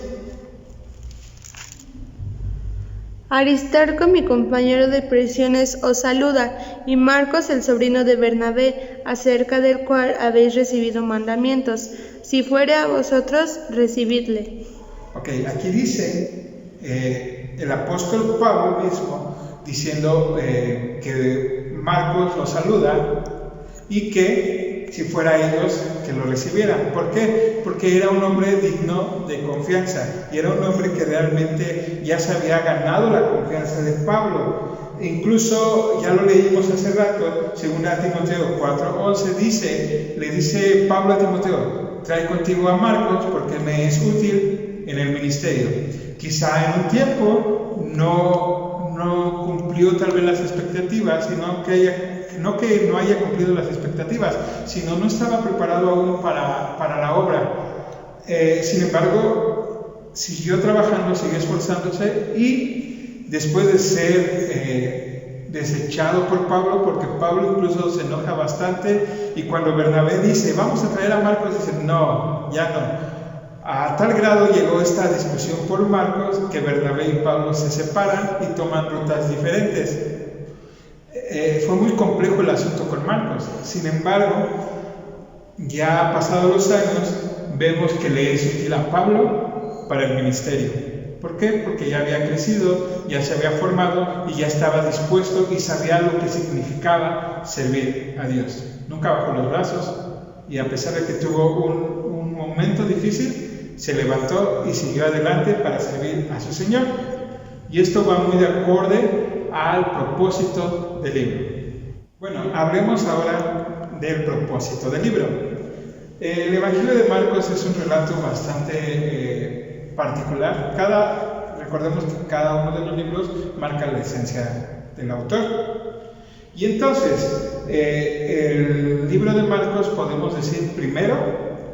Aristarco, mi compañero de prisiones, os saluda, y Marcos, el sobrino de Bernabé, acerca del cual habéis recibido mandamientos. Si fuere a vosotros, recibidle. Aquí dice el apóstol Pablo mismo diciendo que Marcos lo saluda y que si fuera ellos que lo recibieran. ¿Por qué? Porque era un hombre digno de confianza y era un hombre que realmente ya se había ganado la confianza de Pablo. Incluso, ya lo leímos hace rato, según a Timoteo 4:11, le dice Pablo a Timoteo: trae contigo a Marcos porque me es útil en el ministerio. Quizá en un tiempo no cumplió tal vez las expectativas, sino que no haya cumplido las expectativas, sino no estaba preparado aún para la obra. Sin embargo, siguió trabajando, siguió esforzándose, y después de ser desechado por Pablo, porque Pablo incluso se enoja bastante, y cuando Bernabé dice: vamos a traer a Marcos, dice: no, ya no. A tal grado llegó esta discusión por Marcos que Bernabé y Pablo se separan y toman rutas diferentes. Fue muy complejo el asunto con Marcos. Sin embargo, ya pasados los años, vemos que le es útil a Pablo para el ministerio. ¿Por qué? Porque ya había crecido, ya se había formado y ya estaba dispuesto y sabía lo que significaba servir a Dios. Nunca bajó los brazos, y a pesar de que tuvo un momento difícil, se levantó y siguió adelante para servir a su Señor. Y esto va muy de acorde al propósito del libro. Bueno, hablemos ahora del propósito del libro. El Evangelio de Marcos es un relato bastante particular. Recordemos que cada uno de los libros marca la esencia del autor. Y entonces, el libro de Marcos podemos decir primero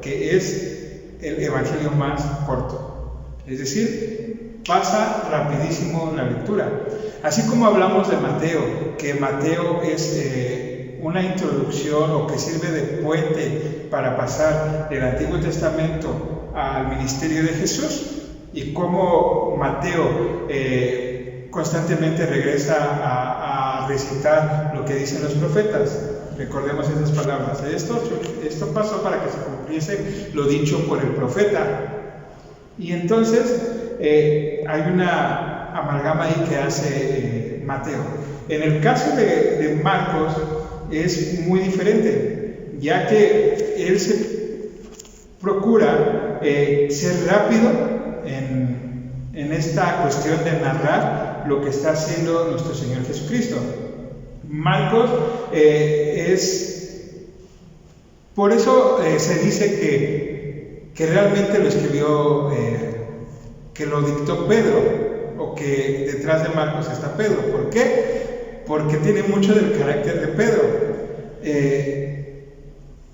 que es el evangelio más corto, es decir, pasa rapidísimo la lectura. Así como hablamos de Mateo, que Mateo es una introducción o que sirve de puente para pasar del Antiguo Testamento al ministerio de Jesús, y cómo Mateo constantemente regresa a recitar lo que dicen los profetas. Recordemos esas palabras: esto pasó para que se cumpliese lo dicho por el profeta. Y entonces hay una amalgama ahí que hace Mateo. En el caso de Marcos es muy diferente, ya que él se procura ser rápido en esta cuestión de narrar lo que está haciendo nuestro Señor Jesucristo. Marcos por eso se dice que realmente lo escribió, que lo dictó Pedro, o que detrás de Marcos está Pedro. ¿Por qué? Porque tiene mucho del carácter de Pedro.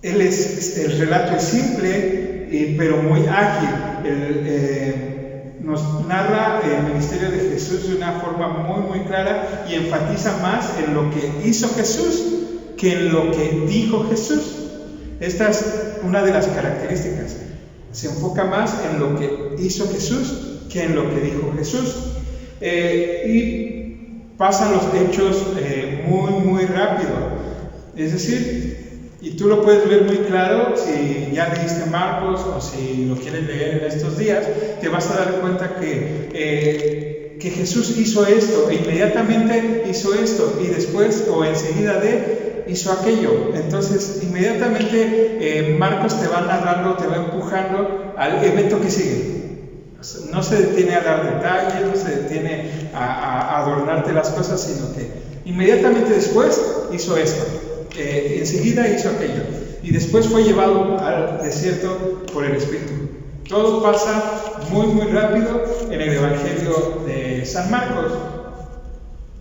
El relato es simple, pero muy ágil. Nos narra el ministerio de Jesús de una forma muy muy clara, y enfatiza más en lo que hizo Jesús que en lo que dijo Jesús. Esta es una de las características. Se enfoca más en lo que hizo Jesús que en lo que dijo Jesús. Y pasan los hechos muy muy rápido. Es decir, y tú lo puedes ver muy claro si ya leíste Marcos o si lo quieres leer en estos días, te vas a dar cuenta que Jesús hizo esto, e inmediatamente hizo esto, y después o enseguida hizo aquello. Entonces inmediatamente Marcos te va narrando, te va empujando al evento que sigue. No se detiene a dar detalles, no se detiene a adornarte las cosas, sino que inmediatamente después hizo esto. Enseguida hizo aquello, y después fue llevado al desierto por el Espíritu. Todo pasa muy muy rápido en el Evangelio de San Marcos.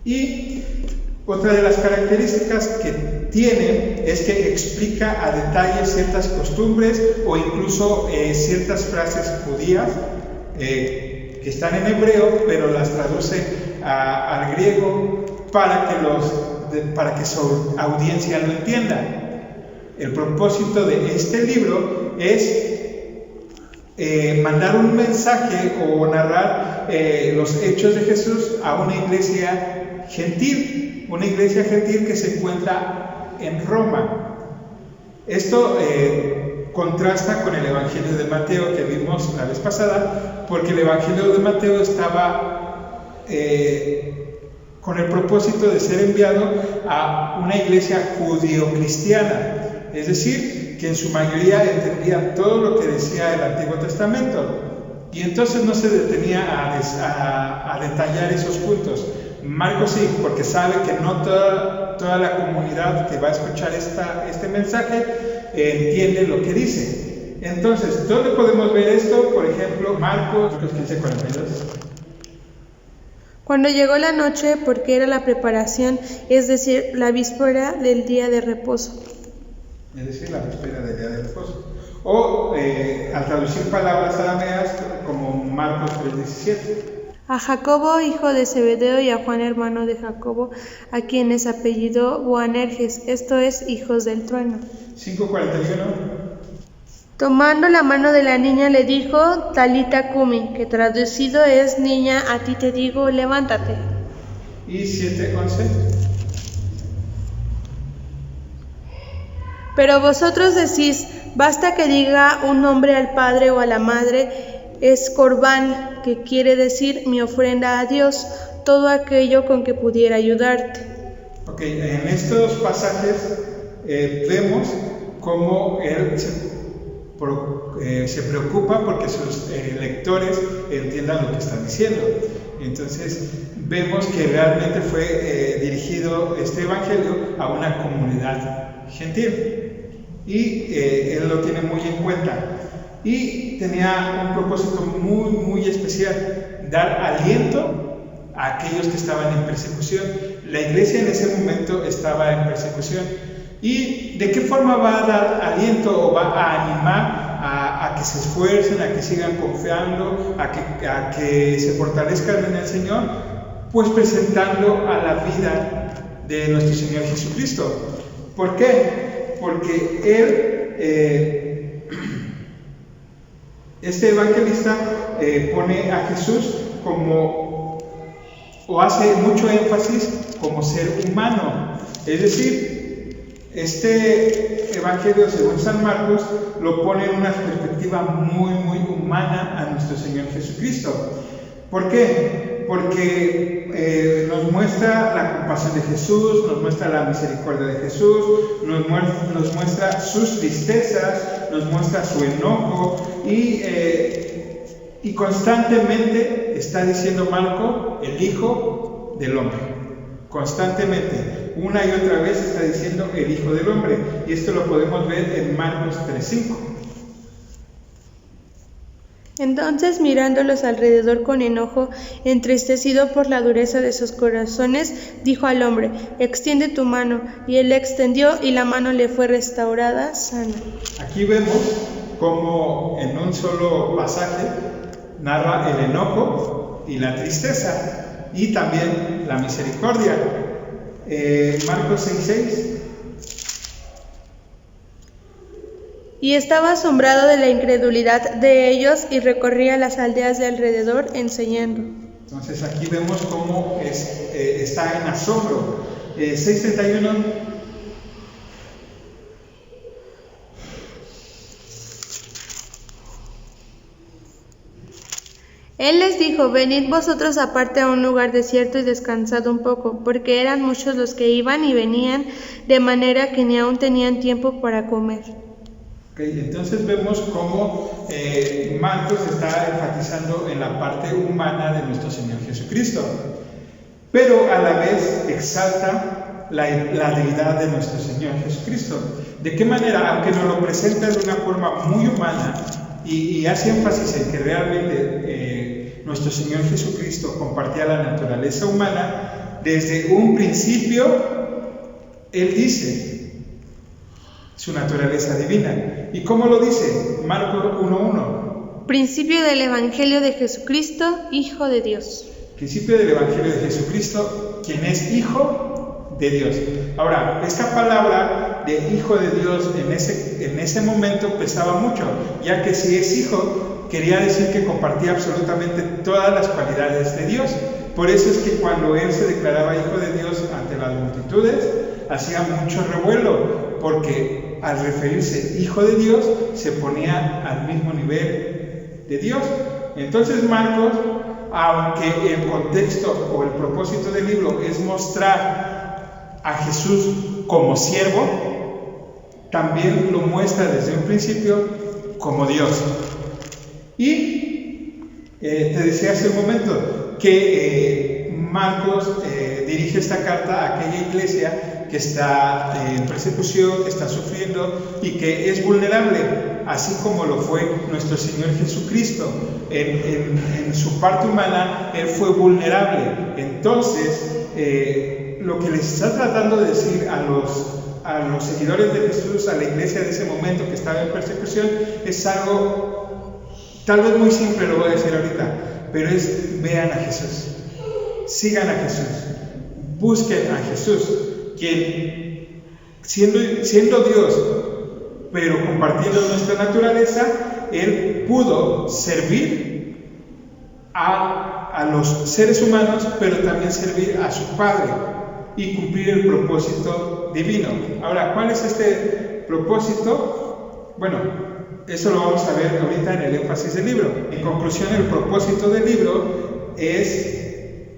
Y otra de las características que tiene es que explica a detalle ciertas costumbres o incluso ciertas frases judías que están en hebreo, pero las traduce al griego para que su audiencia lo entienda. El propósito de este libro es mandar un mensaje o narrar los hechos de Jesús a una iglesia gentil que se encuentra en Roma. Esto contrasta con el Evangelio de Mateo que vimos la vez pasada, porque el Evangelio de Mateo estaba con el propósito de ser enviado a una iglesia judío-cristiana, es decir, que en su mayoría entendía todo lo que decía el Antiguo Testamento. Y entonces no se detenía a detallar esos puntos. Marcos sí, porque sabe que no toda la comunidad que va a escuchar este mensaje entiende lo que dice. Entonces, ¿dónde podemos ver esto? Por ejemplo, Marcos 15:42. Cuando llegó la noche, porque era la preparación, es decir, la víspera del día de reposo. Es decir, la víspera del día de reposo. O al traducir palabras arameas como Marcos 3:17. A Jacobo, hijo de Zebedeo, y a Juan, hermano de Jacobo, a quienes apellidó Boanerges, esto es, hijos del trueno. 5:41. Tomando la mano de la niña le dijo, Talita Cumi, que traducido es, niña, a ti te digo, levántate. Y 7:11. Pero vosotros decís, basta que diga un nombre al padre o a la madre, es corbán, que quiere decir mi ofrenda a Dios, todo aquello con que pudiera ayudarte. Ok, en estos pasajes vemos cómo él se preocupa porque sus lectores entiendan lo que está diciendo. Entonces vemos que realmente fue dirigido este evangelio a una comunidad gentil y él lo tiene muy en cuenta y tenía un propósito muy especial: dar aliento a aquellos que estaban en persecución. La iglesia en ese momento estaba en persecución. ¿Y de qué forma va a dar aliento o va a animar a que se esfuercen, a que sigan confiando, a que se fortalezcan en el Señor? Pues presentando a la vida de nuestro Señor Jesucristo. ¿Por qué? Porque Él, este evangelista, pone a Jesús como, o hace mucho énfasis como ser humano. Es decir, este evangelio, según San Marcos, lo pone en una perspectiva muy humana a nuestro Señor Jesucristo. ¿Por qué? Porque nos muestra la compasión de Jesús, nos muestra la misericordia de Jesús, nos muestra sus tristezas, nos muestra su enojo y constantemente está diciendo Marco, el Hijo del Hombre. Constantemente, una y otra vez está diciendo el Hijo del Hombre, y esto lo podemos ver en Marcos 3:5. Entonces, mirándolos alrededor con enojo, entristecido por la dureza de sus corazones, dijo al hombre, extiende tu mano, y él la extendió, y la mano le fue restaurada sana. Aquí vemos cómo en un solo pasaje narra el enojo y la tristeza, y también la misericordia. Marcos 6:6. Y estaba asombrado de la incredulidad de ellos y recorría las aldeas de alrededor enseñando. Entonces aquí vemos cómo está en asombro. 6:31. Él les dijo, venid vosotros aparte a un lugar desierto y descansad un poco, porque eran muchos los que iban y venían, de manera que ni aún tenían tiempo para comer. Entonces vemos cómo Marcos está enfatizando en la parte humana de nuestro Señor Jesucristo, pero a la vez exalta la deidad de nuestro Señor Jesucristo. ¿De qué manera? Aunque nos lo presenta de una forma muy humana y hace énfasis en que realmente nuestro Señor Jesucristo compartía la naturaleza humana, desde un principio Él dice su naturaleza divina. ¿Y cómo lo dice? Marcos 1:1. Principio del Evangelio de Jesucristo, Hijo de Dios. Principio del Evangelio de Jesucristo, quien es Hijo de Dios. Ahora, esta palabra de Hijo de Dios en ese momento pesaba mucho, ya que si es Hijo, quería decir que compartía absolutamente todas las cualidades de Dios. Por eso es que cuando Él se declaraba Hijo de Dios ante las multitudes, hacía mucho revuelo, porque al referirse Hijo de Dios, se ponía al mismo nivel de Dios. Entonces Marcos, aunque el contexto o el propósito del libro es mostrar a Jesús como siervo, también lo muestra desde un principio como Dios. Y te decía hace un momento que Marcos dirige esta carta a aquella iglesia que está en persecución, que está sufriendo y que es vulnerable, así como lo fue nuestro Señor Jesucristo. En su parte humana, Él fue vulnerable. Entonces, lo que les está tratando de decir a los seguidores de Jesús, a la iglesia de ese momento que estaba en persecución, es algo tal vez muy simple, lo voy a decir ahorita, pero es: vean a Jesús, sigan a Jesús, busquen a Jesús, quien siendo Dios, pero compartiendo nuestra naturaleza, Él pudo servir a los seres humanos, pero también servir a su Padre y cumplir el propósito divino. Ahora, ¿cuál es este propósito? Bueno, eso lo vamos a ver ahorita en el énfasis del libro. En conclusión, el propósito del libro es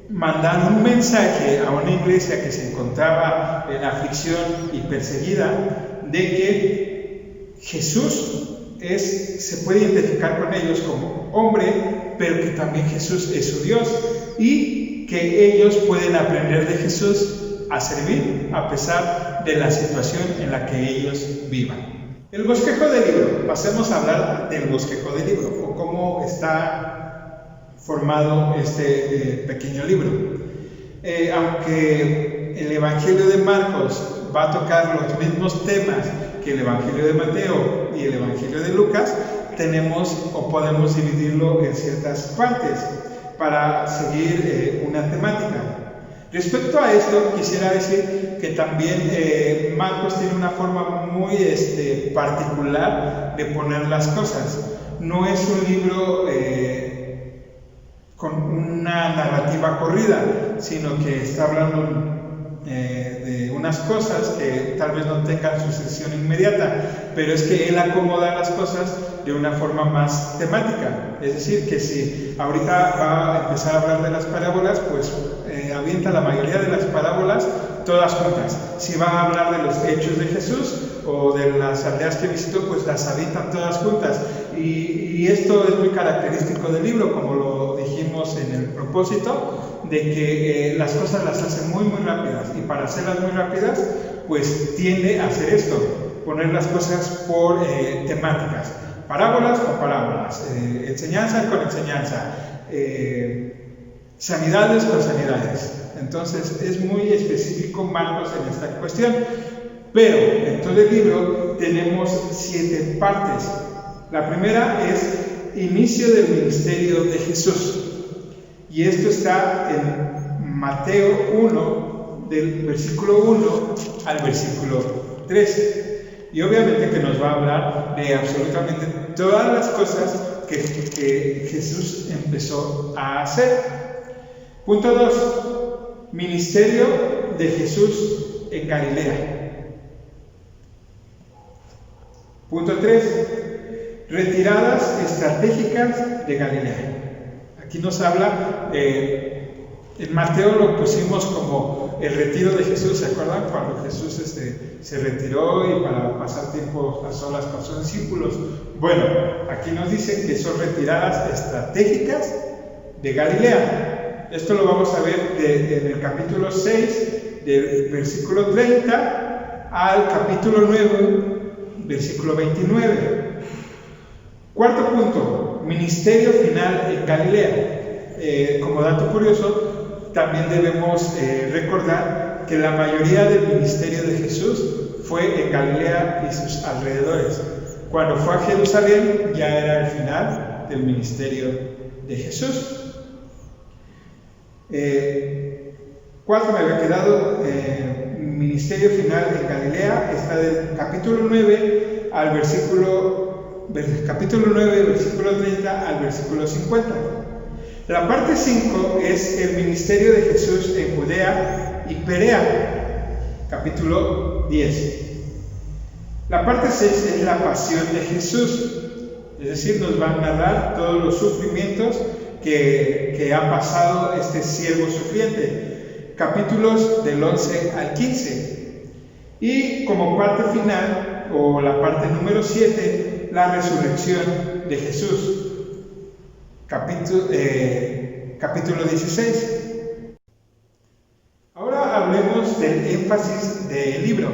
mandar un mensaje a una iglesia que se encontraba en aflicción y perseguida, de que Jesús se puede identificar con ellos como hombre, pero que también Jesús es su Dios, y que ellos pueden aprender de Jesús a servir a pesar de la situación en la que ellos vivan. El bosquejo del libro. Pasemos a hablar del bosquejo del libro, o cómo está formado este pequeño libro. Aunque el Evangelio de Marcos va a tocar los mismos temas que el Evangelio de Mateo y el Evangelio de Lucas, tenemos o podemos dividirlo en ciertas partes para seguir una temática. Respecto a esto, quisiera decir que también Marcos tiene una forma muy particular de poner las cosas. No es un libro con una narrativa corrida, sino que está hablando de unas cosas que tal vez no tengan sucesión inmediata, pero es que él acomoda las cosas de una forma más temática. Es decir, que si ahorita va a empezar a hablar de las parábolas, pues avienta la mayoría de las parábolas todas juntas. Si va a hablar de los hechos de Jesús o de las aldeas que visitó, pues las avientan todas juntas. Y esto es muy característico del libro, como lo dijimos en el propósito, de que las cosas las hace muy rápidas, y para hacerlas muy rápidas, pues tiende a hacer esto, poner las cosas por temáticas, parábolas con parábolas, enseñanza con enseñanza, sanidades con sanidades. Entonces es muy específico Marcos en esta cuestión, pero en todo el libro tenemos 7 partes. La primera es inicio del ministerio de Jesús, y esto está en Mateo 1, del versículo 1 al versículo 3. Y obviamente que nos va a hablar de absolutamente todas las cosas que Jesús empezó a hacer. Punto 2. Ministerio de Jesús en Galilea. Punto 3. Retiradas estratégicas de Galilea. Aquí nos habla, en Mateo lo pusimos como el retiro de Jesús, ¿se acuerdan? Cuando Jesús se retiró y para pasar tiempo a solas con sus discípulos. Bueno, aquí nos dicen que son retiradas estratégicas de Galilea. Esto lo vamos a ver en el capítulo 6, del versículo 30 al capítulo 9, versículo 29. Cuarto punto, ministerio final en Galilea. Como dato curioso, también debemos recordar que la mayoría del ministerio de Jesús fue en Galilea y sus alrededores. Cuando fue a Jerusalén ya era el final del ministerio de Jesús. 4 me había quedado, ministerio final en Galilea, está del capítulo 9 al capítulo 9, versículo 30 al versículo 50. La parte 5 es el ministerio de Jesús en Judea y Perea, capítulo 10. La parte 6 es la pasión de Jesús, es decir, nos va a narrar todos los sufrimientos que ha pasado este siervo sufriente, capítulos del 11 al 15. Y como parte final, o la parte número 7, la resurrección de Jesús. Capítulo 16. Ahora hablemos del énfasis del libro.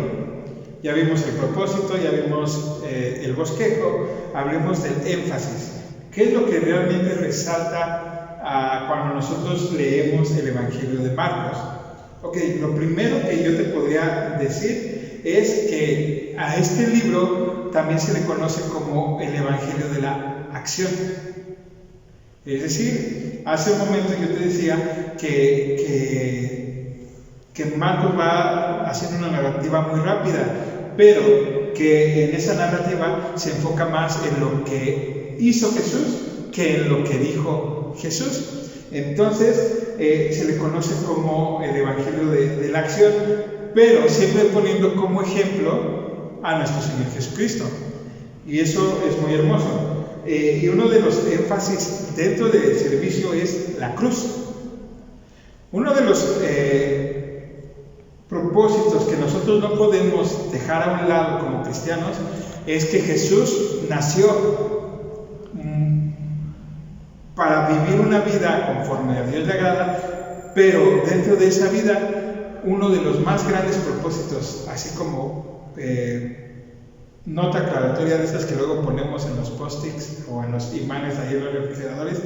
Ya vimos el propósito, ya vimos el bosquejo, hablemos del énfasis. ¿Qué es lo que realmente resalta cuando nosotros leemos el Evangelio de Marcos? Ok, lo primero que yo te podría decir es que a este libro también se le conoce como el Evangelio de la acción. Es decir, hace un momento yo te decía que Marcos va haciendo una narrativa muy rápida, pero que en esa narrativa se enfoca más en lo que hizo Jesús que en lo que dijo Jesús. Entonces se le conoce como el Evangelio de la acción, pero siempre poniendo como ejemplo a nuestro Señor Jesucristo. Y eso es muy hermoso. Y uno de los énfasis dentro del servicio es la cruz. Uno de los propósitos que nosotros no podemos dejar a un lado como cristianos es que Jesús nació para vivir una vida conforme a Dios le agrada, pero dentro de esa vida uno de los más grandes propósitos, así como nota aclaratoria de estas que luego ponemos en los post-its o en los imanes ahí en los refrigeradores,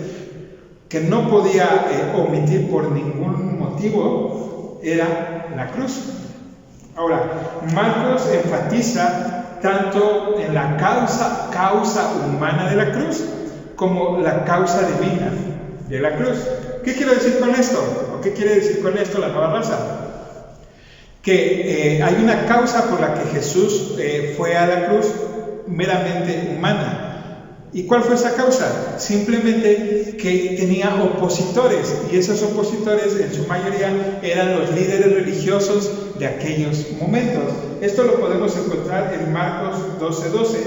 que no podía omitir por ningún motivo, era la cruz. Ahora, Marcos enfatiza tanto en la causa humana de la cruz como la causa divina de la cruz. ¿Qué quiero decir con esto? ¿O qué quiere decir con esto la nueva raza? Que hay una causa por la que Jesús fue a la cruz meramente humana. ¿Y cuál fue esa causa? Simplemente que tenía opositores, y esos opositores en su mayoría eran los líderes religiosos de aquellos momentos. Esto lo podemos encontrar en Marcos 12:12.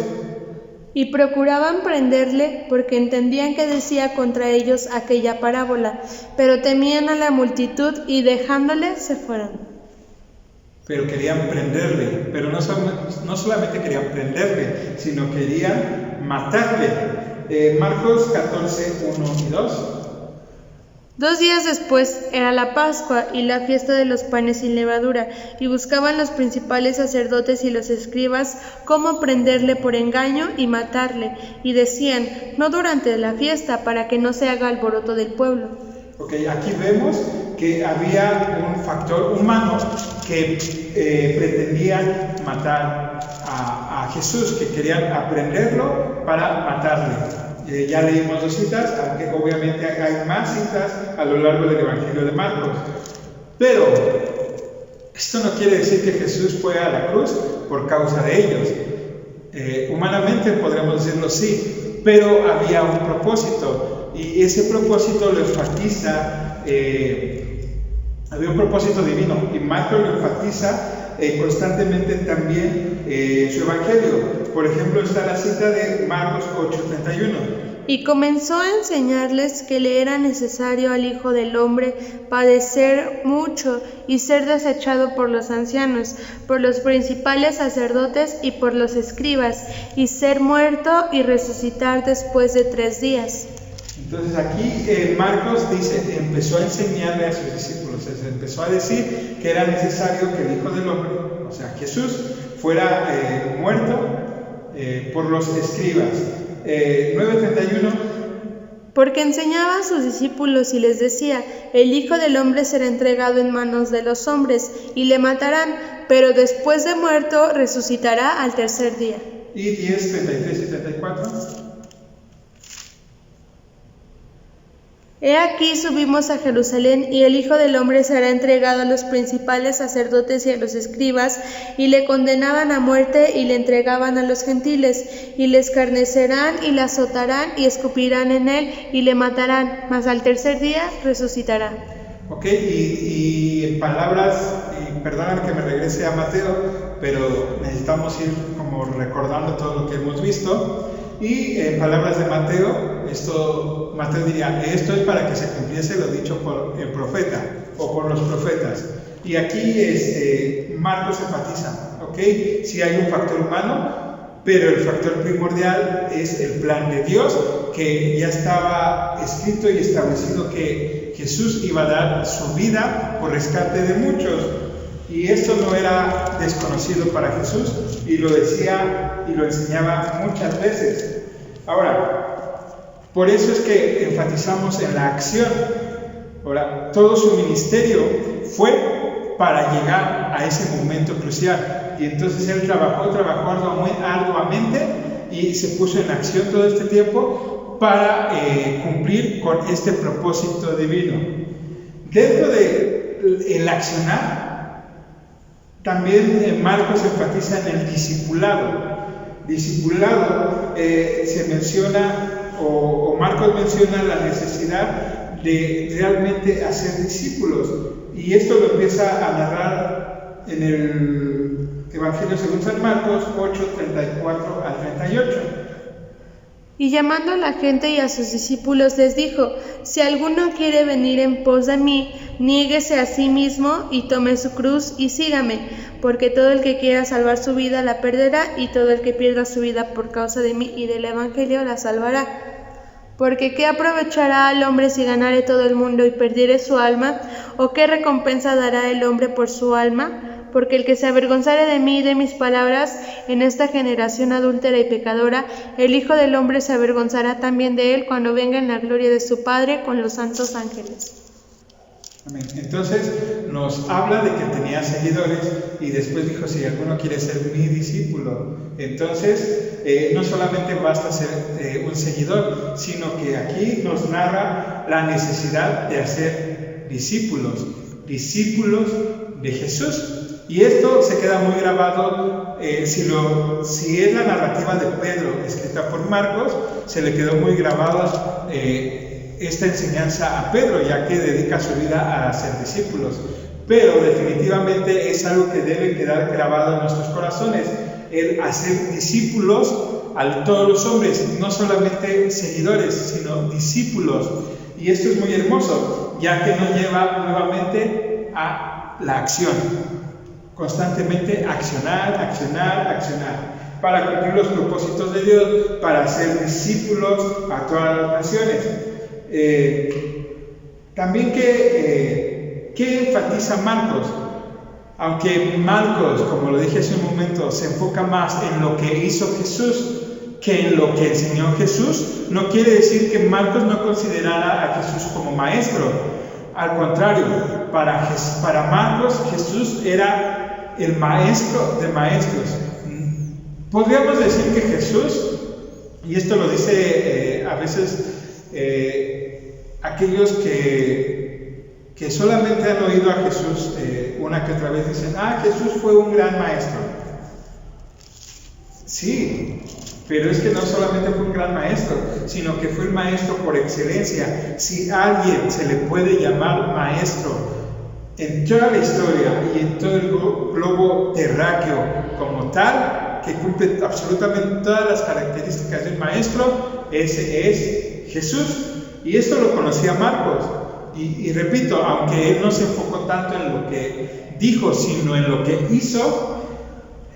Y procuraban prenderle porque entendían que decía contra ellos aquella parábola, pero temían a la multitud y dejándole se fueron. Pero querían prenderle, pero no solamente querían prenderle, sino querían matarle. Marcos 14:1 y 2. 2 días después era la Pascua y la fiesta de los panes sin levadura, y buscaban los principales sacerdotes y los escribas cómo prenderle por engaño y matarle, y decían, no durante la fiesta, para que no se haga alboroto del pueblo. Ok, aquí vemos que había un factor humano que pretendía matar a Jesús, que querían aprenderlo para matarle. Ya leímos 2 citas, aunque obviamente hay más citas a lo largo del Evangelio de Marcos. Pero esto no quiere decir que Jesús fue a la cruz por causa de ellos. Humanamente podríamos decirlo sí, pero había un propósito. Y ese propósito lo enfatiza, había un propósito divino, y Marcos lo enfatiza constantemente también su evangelio. Por ejemplo, está la cita de Marcos 8:31. Y comenzó a enseñarles que le era necesario al Hijo del Hombre padecer mucho y ser desechado por los ancianos, por los principales sacerdotes y por los escribas, y ser muerto y resucitar después de 3 días. Entonces aquí Marcos dice, empezó a enseñarle a sus discípulos, empezó a decir que era necesario que el Hijo del Hombre, o sea Jesús, fuera muerto por los escribas. 9:31. Porque enseñaba a sus discípulos y les decía, el Hijo del Hombre será entregado en manos de los hombres y le matarán, pero después de muerto resucitará al 3er día. Y 10:33 y 34. He aquí subimos a Jerusalén, y el Hijo del Hombre será entregado a los principales sacerdotes y a los escribas, y le condenaban a muerte y le entregaban a los gentiles, y le escarnecerán y le azotarán y escupirán en él y le matarán, mas al 3er día resucitará. Ok, y en palabras, y perdóname que me regrese a Mateo, pero necesitamos ir como recordando todo lo que hemos visto. Y en palabras de Mateo, Mateo diría, esto es para que se cumpliese lo dicho por el profeta o por los profetas. Y aquí Marcos enfatiza, ¿ok? Sí hay un factor humano, pero el factor primordial es el plan de Dios, que ya estaba escrito y establecido que Jesús iba a dar su vida por rescate de muchos. Y esto no era desconocido para Jesús, y lo decía y lo enseñaba muchas veces. Ahora, por eso es que enfatizamos en la acción. Ahora, todo su ministerio fue para llegar a ese momento crucial. Y entonces él trabajó arduamente y se puso en acción todo este tiempo para cumplir con este propósito divino. Dentro del accionar, también Marcos enfatiza en el discipulado. Discipulado se menciona, o Marcos menciona la necesidad de realmente hacer discípulos. Y esto lo empieza a narrar en el Evangelio según San Marcos 8, 34 al 38. Y llamando a la gente y a sus discípulos les dijo: si alguno quiere venir en pos de mí, niéguese a sí mismo y tome su cruz y sígame, porque todo el que quiera salvar su vida la perderá, y todo el que pierda su vida por causa de mí y del Evangelio la salvará. Porque ¿qué aprovechará al hombre si ganare todo el mundo y perdiere su alma? ¿O qué recompensa dará el hombre por su alma? Porque el que se avergonzare de mí y de mis palabras en esta generación adúltera y pecadora, el Hijo del Hombre se avergonzará también de él cuando venga en la gloria de su Padre con los santos ángeles. Amén. Entonces nos habla de que tenía seguidores y después dijo: si alguno quiere ser mi discípulo. Entonces no solamente basta ser un seguidor, sino que aquí nos narra la necesidad de hacer discípulos de Jesús. Y esto se queda muy grabado, si es la narrativa de Pedro escrita por Marcos, se le quedó muy grabado esta enseñanza a Pedro, ya que dedica su vida a hacer discípulos. Pero definitivamente es algo que debe quedar grabado en nuestros corazones, el hacer discípulos a todos los hombres, no solamente seguidores, sino discípulos. Y esto es muy hermoso, ya que nos lleva nuevamente a la acción. Constantemente accionar, para cumplir los propósitos de Dios, para hacer discípulos a todas las naciones. También ¿qué enfatiza Marcos? Aunque Marcos, como lo dije hace un momento, se enfoca más en lo que hizo Jesús que en lo que enseñó Jesús, no quiere decir que Marcos no considerara a Jesús como maestro. Al contrario, para Marcos Jesús era el maestro de maestros. Podríamos decir que Jesús, y esto lo dice a veces aquellos que solamente han oído a Jesús una que otra vez, dicen: Jesús fue un gran maestro. Sí, pero es que no solamente fue un gran maestro, sino que fue el maestro por excelencia. Si a alguien se le puede llamar maestro en toda la historia y en todo el globo terráqueo como tal, que cumple absolutamente todas las características del maestro, ese es Jesús. Y esto lo conocía Marcos. Y repito, aunque él no se enfocó tanto en lo que dijo, sino en lo que hizo,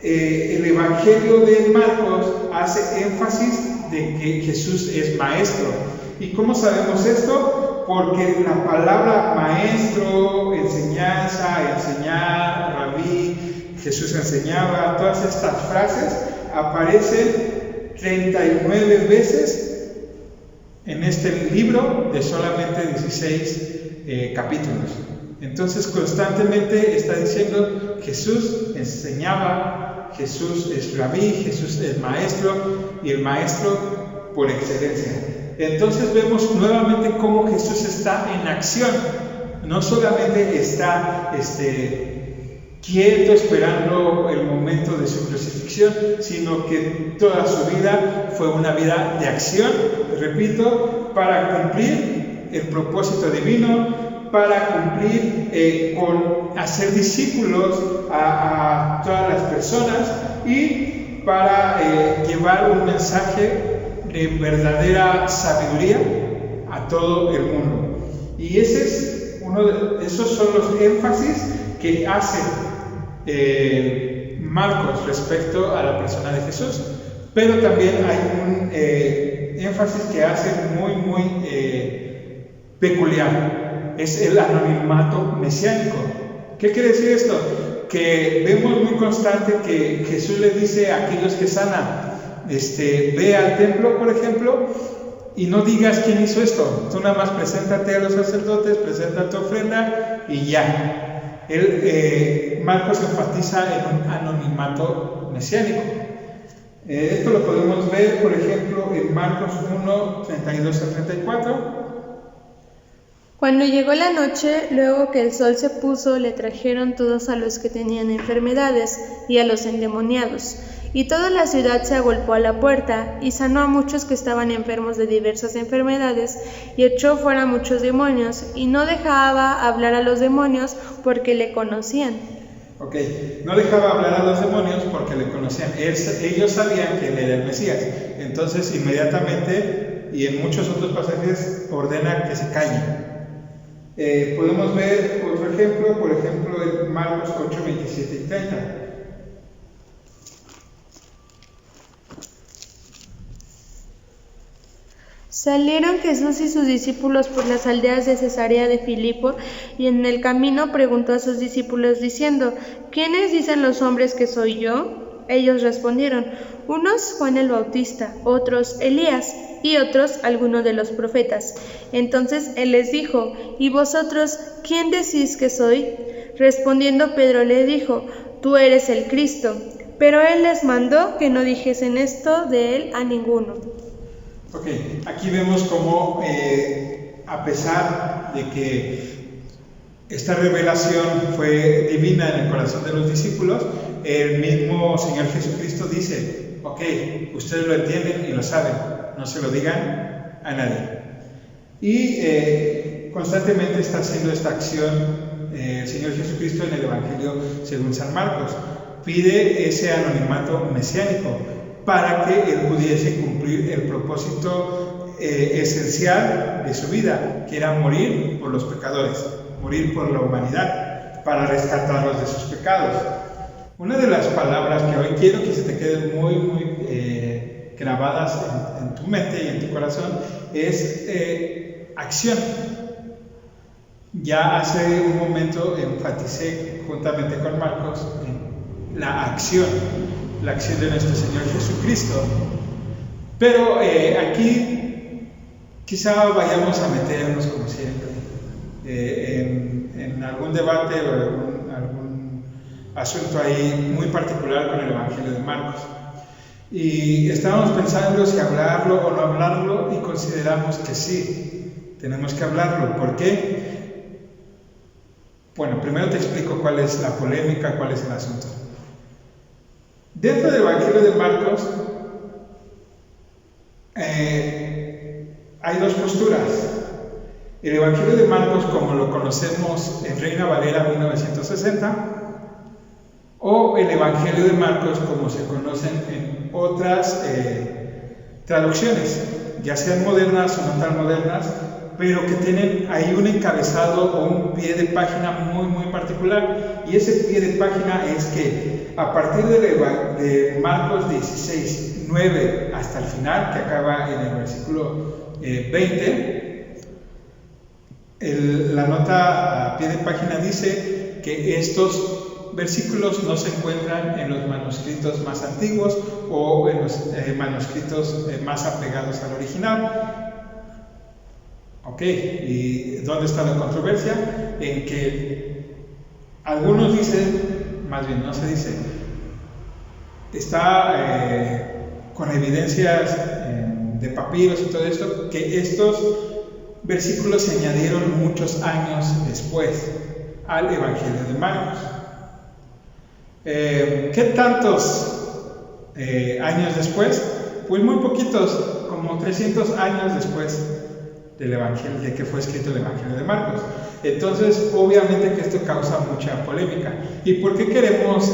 el Evangelio de Marcos hace énfasis de que Jesús es maestro. ¿Y cómo sabemos esto? Porque la palabra maestro, enseñanza, enseñar, rabí, Jesús enseñaba, todas estas frases aparecen 39 veces en este libro de solamente 16 capítulos. Entonces constantemente está diciendo: Jesús enseñaba, Jesús es rabí, Jesús es maestro, y el maestro por excelencia. Entonces vemos nuevamente cómo Jesús está en acción. No solamente está quieto esperando el momento de su crucifixión, sino que toda su vida fue una vida de acción, repito, para cumplir el propósito divino, para cumplir con hacer discípulos a todas las personas y para llevar un mensaje de verdadera sabiduría a todo el mundo. Y esos son los énfasis que hace Marcos respecto a la persona de Jesús, pero también hay un énfasis que hace muy peculiar, es el anonimato mesiánico. ¿Qué quiere decir esto? Que vemos muy constante que Jesús le dice a aquellos que sanan, ve al templo, por ejemplo, y no digas quién hizo esto, tú nada más preséntate a los sacerdotes, presenta tu ofrenda y ya. Marcos enfatiza en un anonimato mesiánico. Esto lo podemos ver, por ejemplo, en Marcos 1, 32 al 34. Cuando llegó la noche, luego que el sol se puso, le trajeron todos a los que tenían enfermedades y a los endemoniados. Y toda la ciudad se agolpó a la puerta, y sanó a muchos que estaban enfermos de diversas enfermedades, y echó fuera muchos demonios, y no dejaba hablar a los demonios porque le conocían. Ok, no dejaba hablar a los demonios porque le conocían. Ellos sabían que él era el Mesías. Entonces, inmediatamente, y en muchos otros pasajes, ordena que se callen. Podemos ver otro ejemplo, por ejemplo, en Marcos 8, 27 y 30. Salieron Jesús y sus discípulos por las aldeas de Cesarea de Filipo, y en el camino preguntó a sus discípulos diciendo: ¿Quiénes dicen los hombres que soy yo? Ellos respondieron: unos Juan el Bautista, otros Elías, y otros algunos de los profetas. Entonces él les dijo: ¿Y vosotros quién decís que soy? Respondiendo Pedro le dijo: Tú eres el Cristo. Pero él les mandó que no dijesen esto de él a ninguno. Ok, aquí vemos cómo a pesar de que esta revelación fue divina en el corazón de los discípulos, el mismo Señor Jesucristo dice: ok, ustedes lo entienden y lo saben, no se lo digan a nadie. Y constantemente está haciendo esta acción el Señor Jesucristo en el Evangelio según San Marcos. Pide ese anonimato mesiánico para que él pudiese cumplir el propósito esencial de su vida, que era morir por los pecadores, morir por la humanidad, para rescatarlos de sus pecados. Una de las palabras que hoy quiero que se te queden muy grabadas en tu mente y en tu corazón es acción. Ya hace un momento enfaticé juntamente con Marcos en la acción de nuestro Señor Jesucristo. Pero aquí quizá vayamos a meternos, como siempre, en algún debate o algún asunto ahí muy particular con el Evangelio de Marcos. Y estábamos pensando si hablarlo o no hablarlo, y consideramos que sí, tenemos que hablarlo. ¿Por qué? Bueno, primero te explico cuál es la polémica, cuál es el asunto. Dentro del Evangelio de Marcos hay dos posturas. El Evangelio de Marcos, como lo conocemos en Reina Valera 1960, o el Evangelio de Marcos como se conocen en otras traducciones, ya sean modernas o no tan modernas, pero que tienen ahí un encabezado o un pie de página muy particular. Y ese pie de página es que a partir de Marcos 16, 9 hasta el final, que acaba en el versículo 20, la nota a pie de página dice que estos versículos no se encuentran en los manuscritos más antiguos o en los manuscritos más apegados al original. Ok, ¿y dónde está la controversia? En que algunos dicen, más bien no se dice, está con evidencias de papiros y todo esto, que estos versículos se añadieron muchos años después al Evangelio de Marcos. ¿Qué tantos años después? Pues muy poquitos, como 300 años después del Evangelio, de que fue escrito el Evangelio de Marcos. Entonces, obviamente que esto causa mucha polémica. ¿Y por qué queremos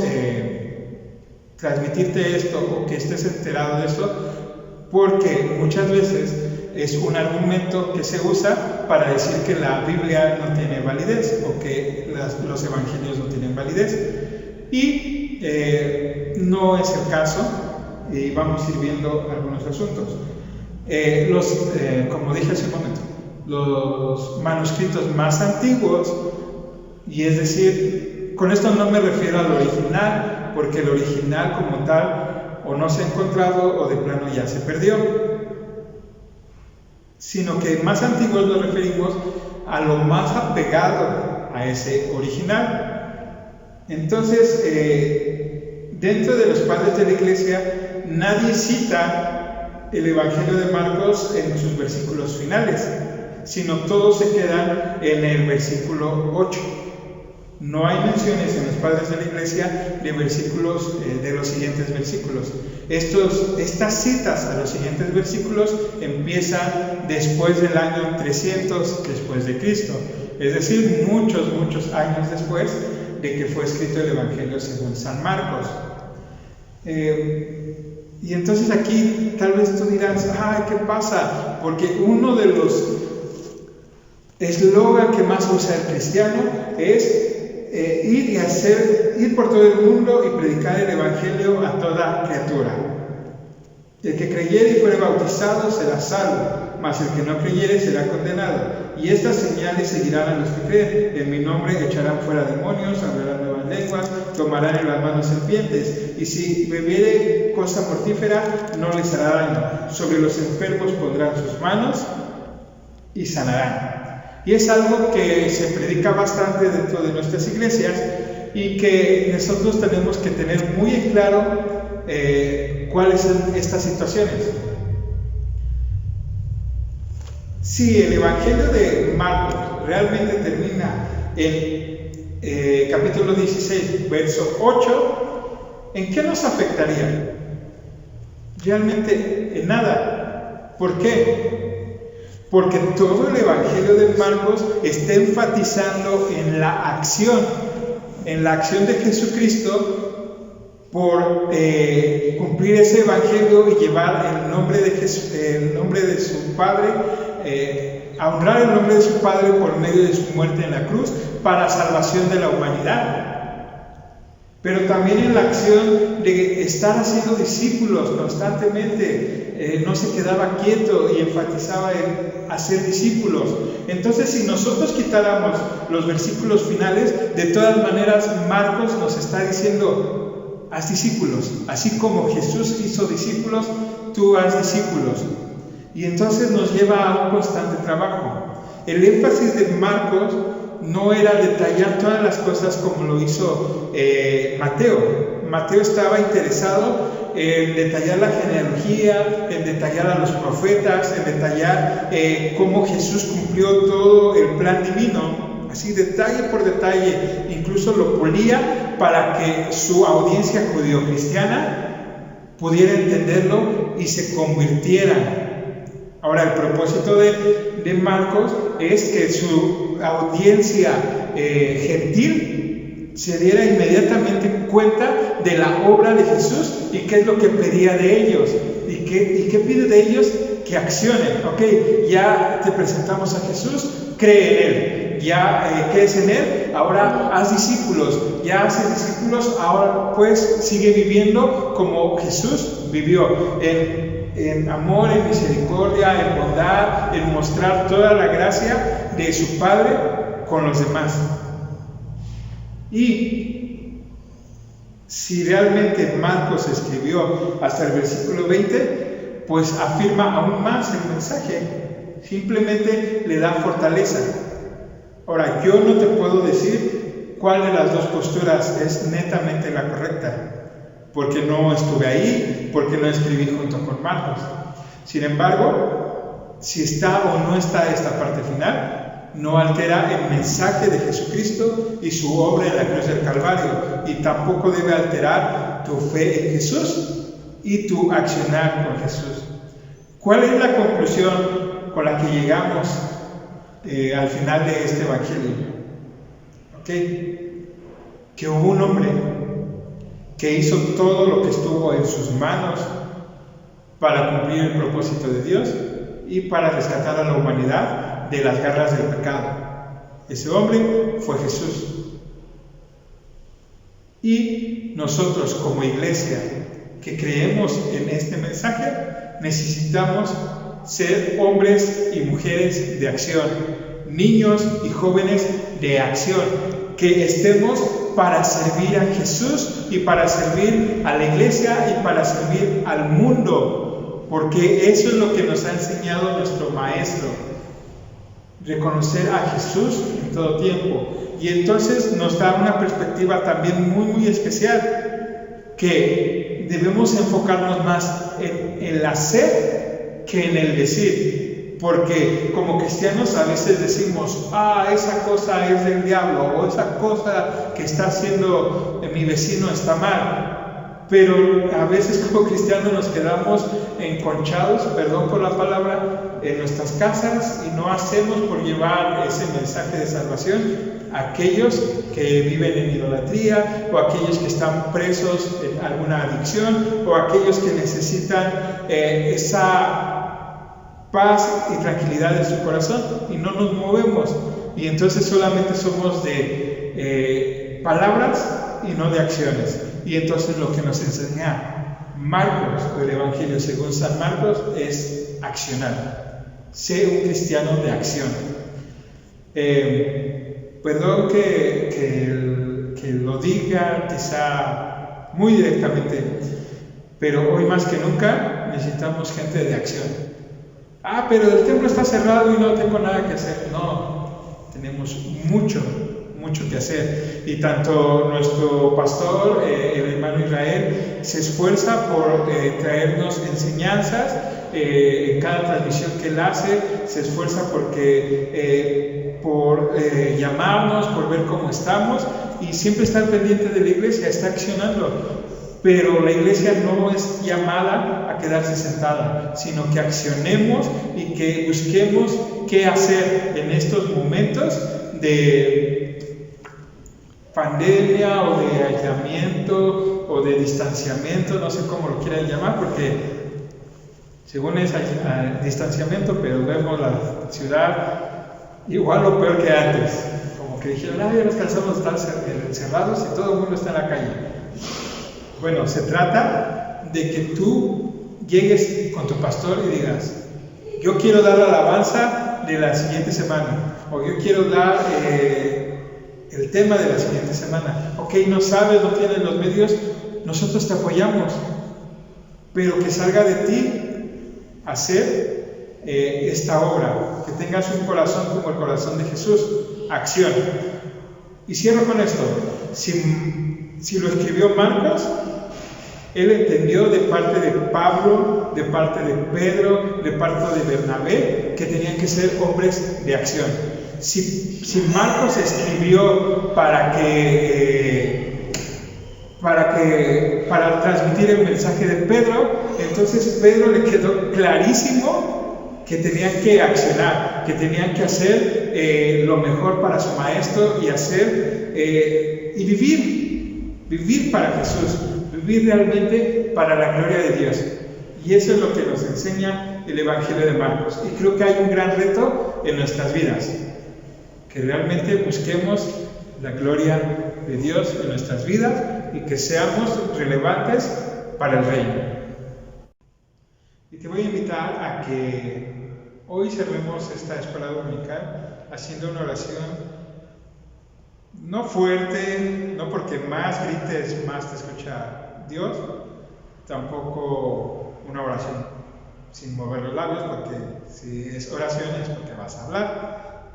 transmitirte esto o que estés enterado de esto? Porque muchas veces es un argumento que se usa para decir que la Biblia no tiene validez o que los evangelios no tienen validez. Y no es el caso, y vamos a ir viendo algunos asuntos. Como dije hace un momento, los manuscritos más antiguos, y es decir, con esto no me refiero al original, porque el original como tal o no se ha encontrado o de plano ya se perdió, sino que más antiguos nos referimos a lo más apegado a ese original. Entonces, dentro de los padres de la iglesia, nadie cita el Evangelio de Marcos en sus versículos finales, sino todos se quedan en el versículo 8. No hay menciones en los padres de la iglesia de versículos de los siguientes versículos. Estas citas a los siguientes versículos empiezan después del año 300 después de Cristo, es decir, muchos años después de que fue escrito el Evangelio según San Marcos. Y entonces aquí tal vez tú dirás, ¿qué pasa? Porque uno de los eslogan que más usa el cristiano es ir por todo el mundo y predicar el Evangelio a toda criatura. El que creyere y fuere bautizado será salvo, mas el que no creyere será condenado. Y estas señales seguirán a los que creen. En mi nombre echarán fuera demonios, hablarán nuevas lenguas, tomarán en las manos serpientes, y si bebiere cosa mortífera no les hará daño. Sobre los enfermos pondrán sus manos y sanarán. Y es algo que se predica bastante dentro de nuestras iglesias y que nosotros tenemos que tener muy en claro cuáles son estas situaciones. Si el Evangelio de Marcos realmente termina en capítulo 16, verso 8, ¿en qué nos afectaría? Realmente en nada. ¿Por qué? Porque todo el Evangelio de Marcos está enfatizando en la acción de Jesucristo por cumplir ese Evangelio y llevar el nombre de su Padre, a honrar el nombre de su Padre por medio de su muerte en la cruz para salvación de la humanidad. Pero también en la acción de estar haciendo discípulos constantemente. No se quedaba quieto y enfatizaba en hacer discípulos. Entonces, si nosotros quitáramos los versículos finales, de todas maneras Marcos nos está diciendo: haz discípulos, así como Jesús hizo discípulos, tú haz discípulos. Y entonces nos lleva a un constante trabajo. El énfasis de Marcos no era detallar todas las cosas como lo hizo Mateo. Mateo estaba interesado en detallar la genealogía, en detallar a los profetas, en detallar cómo Jesús cumplió todo el plan divino, así detalle por detalle, incluso lo pulía para que su audiencia judío-cristiana pudiera entenderlo y se convirtiera. Ahora, el propósito de Marcos es que su audiencia gentil se diera inmediatamente cuenta de la obra de Jesús y qué es lo que pedía de ellos. ¿Y qué pide de ellos? Que accionen. Ok, ya te presentamos a Jesús, cree en Él. Ya crees en Él, ahora haz discípulos. Ya haces discípulos, ahora pues sigue viviendo como Jesús vivió. En amor, en misericordia, en bondad, en mostrar toda la gracia de su Padre con los demás. Y si realmente Marcos escribió hasta el versículo 20, pues afirma aún más el mensaje, simplemente le da fortaleza. Ahora, yo no te puedo decir cuál de las dos posturas es netamente la correcta, porque no estuve ahí, porque no escribí junto con Marcos. Sin embargo, si está o no está esta parte final, no altera el mensaje de Jesucristo y su obra en la cruz del Calvario, y tampoco debe alterar tu fe en Jesús y tu accionar con Jesús. ¿Cuál es la conclusión con la que llegamos al final de este Evangelio? Que hubo un hombre que hizo todo lo que estuvo en sus manos para cumplir el propósito de Dios y para rescatar a la humanidad de las garras del pecado. Ese hombre fue Jesús. Y nosotros como iglesia que creemos en este mensaje, necesitamos ser hombres y mujeres de acción, niños y jóvenes de acción, que estemos para servir a Jesús y para servir a la iglesia y para servir al mundo, porque eso es lo que nos ha enseñado nuestro Maestro, reconocer a Jesús en todo tiempo. Y entonces nos da una perspectiva también muy especial, que debemos enfocarnos más en el hacer que en el decir, porque como cristianos a veces decimos, esa cosa es del diablo, o esa cosa que está haciendo mi vecino está mal, pero a veces como cristianos nos quedamos enconchados, perdón por la palabra, en nuestras casas y no hacemos por llevar ese mensaje de salvación a aquellos que viven en idolatría, o aquellos que están presos en alguna adicción, o aquellos que necesitan esa paz y tranquilidad en su corazón y no nos movemos, y entonces solamente somos de palabras y no de acciones. Y entonces lo que nos enseña Marcos, el Evangelio según San Marcos, es accionar. Sé un cristiano de acción. Perdón que lo diga quizá muy directamente, pero hoy más que nunca necesitamos gente de acción. Pero el templo está cerrado y no tengo nada que hacer. No, tenemos mucho que hacer. Y tanto nuestro pastor, el hermano Israel, se esfuerza por traernos enseñanzas. En cada transmisión que él hace, se esfuerza por llamarnos, por ver cómo estamos, y siempre estar pendiente de la iglesia, está accionando. Pero la iglesia no es llamada a quedarse sentada, sino que accionemos y que busquemos qué hacer en estos momentos de pandemia o de aislamiento o de distanciamiento, no sé cómo lo quieran llamar, porque según es distanciamiento, pero vemos la ciudad igual o peor que antes, como que dijeron, ya nos cansamos de estar encerrados y todo el mundo está en la calle. Bueno, se trata de que tú llegues con tu pastor y digas, yo quiero dar la alabanza de la siguiente semana, o yo quiero dar el tema de la siguiente semana. Ok, no sabes, no tienes los medios, nosotros te apoyamos, pero que salga de ti hacer esta obra, que tengas un corazón como el corazón de Jesús, acción. Y cierro con esto. Si lo escribió Marcos, él entendió de parte de Pablo, de parte de Pedro, de parte de Bernabé, que tenían que ser hombres de acción. Si Marcos escribió para transmitir el mensaje de Pedro, entonces Pedro le quedó clarísimo que tenían que accionar, que tenían que hacer lo mejor para su maestro y hacer y vivir para Jesús, vivir realmente para la gloria de Dios. Y eso es lo que nos enseña el Evangelio de Marcos. Y creo que hay un gran reto en nuestras vidas, que realmente busquemos la gloria de Dios en nuestras vidas y que seamos relevantes para el reino. Y te voy a invitar a que hoy cerremos esta escuela dominical haciendo una oración no fuerte, no porque más grites, más te escucha Dios, tampoco una oración sin mover los labios, porque si es oración es porque vas a hablar,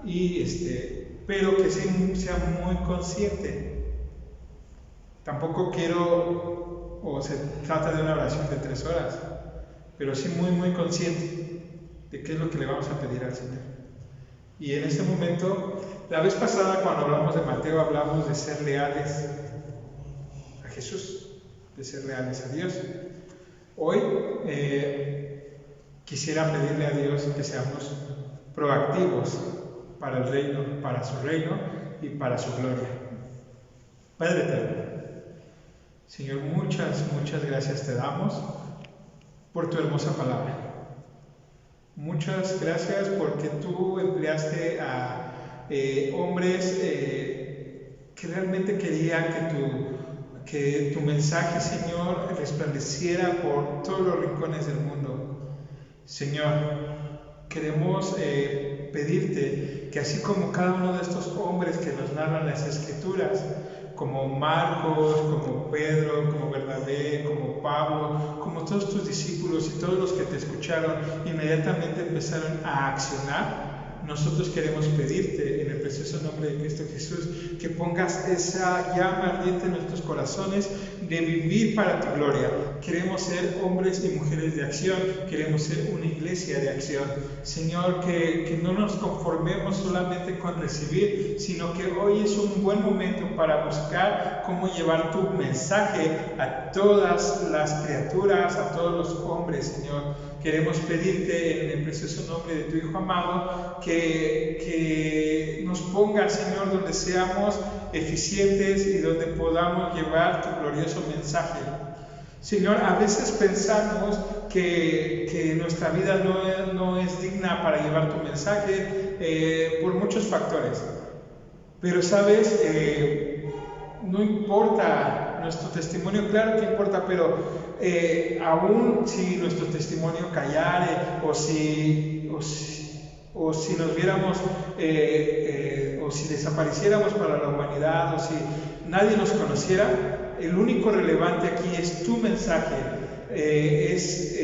pero que sea muy consciente. Tampoco quiero, o se trata de una oración de 3 horas, pero sí muy consciente de qué es lo que le vamos a pedir al Señor. Y en este momento, la vez pasada cuando hablamos de Mateo, hablamos de ser leales a Jesús, de ser leales a Dios. Hoy quisiera pedirle a Dios que seamos proactivos para el reino, para su reino y para su gloria. Padre eterno, Señor, muchas gracias te damos por tu hermosa palabra. Muchas gracias porque tú empleaste a hombres que realmente querían que tu mensaje, Señor, resplandeciera por todos los rincones del mundo. Señor, queremos pedirte que así como cada uno de estos hombres que nos narran las Escrituras, como Marcos, como Pedro, como Bernabé, como Pablo, como todos tus discípulos y todos los que te escucharon, inmediatamente empezaron a accionar, nosotros queremos pedirte en el precioso nombre de Cristo Jesús que pongas esa llama ardiente en nuestros corazones de vivir para tu gloria. Queremos ser hombres y mujeres de acción, queremos ser una iglesia de acción. Señor, que no nos conformemos solamente con recibir, sino que hoy es un buen momento para buscar cómo llevar tu mensaje a todas las criaturas, a todos los hombres, Señor. Queremos pedirte en el precioso nombre de tu Hijo amado que nos pongas, Señor, donde seamos eficientes y donde podamos llevar tu glorioso mensaje. Señor, a veces pensamos que nuestra vida no es digna para llevar tu mensaje por muchos factores. Pero, ¿sabes? No importa nuestro testimonio, claro que importa, pero aún si nuestro testimonio callare o si nos viéramos o si desapareciéramos para la humanidad o si nadie nos conociera, el único relevante aquí es tu mensaje, es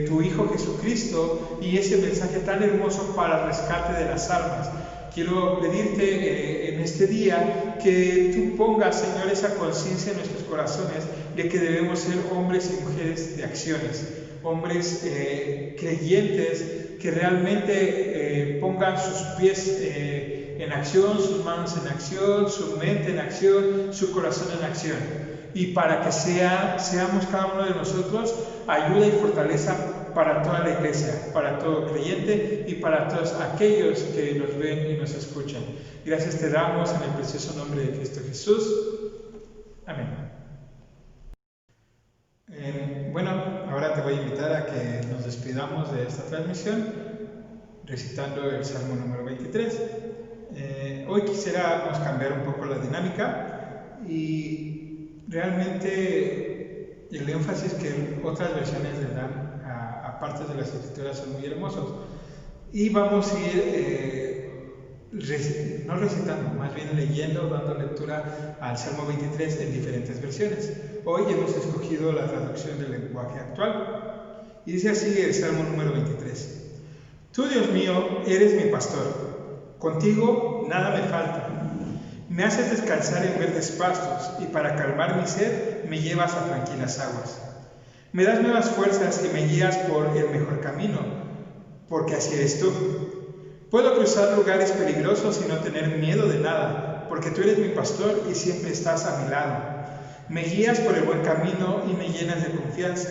tu Hijo Jesucristo y ese mensaje tan hermoso para el rescate de las almas. Quiero pedirte en este día que tú pongas, Señor, esa conciencia en nuestros corazones de que debemos ser hombres y mujeres de acciones, hombres creyentes que realmente pongan sus pies en acción, sus manos en acción, su mente en acción, su corazón en acción. Y para que seamos cada uno de nosotros ayuda y fortaleza para toda la iglesia, para todo creyente y para todos aquellos que nos ven y nos escuchan. Gracias te damos en el precioso nombre de Cristo Jesús. Amén. Bueno, ahora te voy a invitar a que nos despidamos de esta transmisión recitando el Salmo número 23. Hoy quisiéramos cambiar un poco la dinámica y realmente el énfasis que otras versiones le dan a partes de las Escrituras son muy hermosos. Y vamos a ir, no recitando, más bien leyendo, dando lectura al Salmo 23 en diferentes versiones. Hoy hemos escogido la traducción del lenguaje actual. Y dice así el Salmo número 23. Tú, Dios mío, eres mi pastor. Contigo nada me falta. Me haces descansar en verdes pastos y para calmar mi sed me llevas a tranquilas aguas. Me das nuevas fuerzas y me guías por el mejor camino, porque así eres tú. Puedo cruzar lugares peligrosos y no tener miedo de nada, porque tú eres mi pastor y siempre estás a mi lado. Me guías por el buen camino y me llenas de confianza.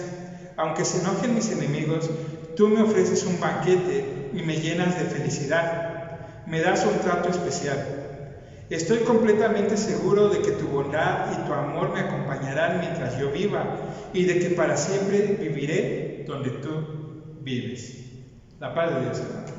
Aunque se enojen mis enemigos, tú me ofreces un banquete y me llenas de felicidad. Me das un trato especial. Estoy completamente seguro de que tu bondad y tu amor me acompañarán mientras yo viva y de que para siempre viviré donde tú vives. La paz de Dios, hermano.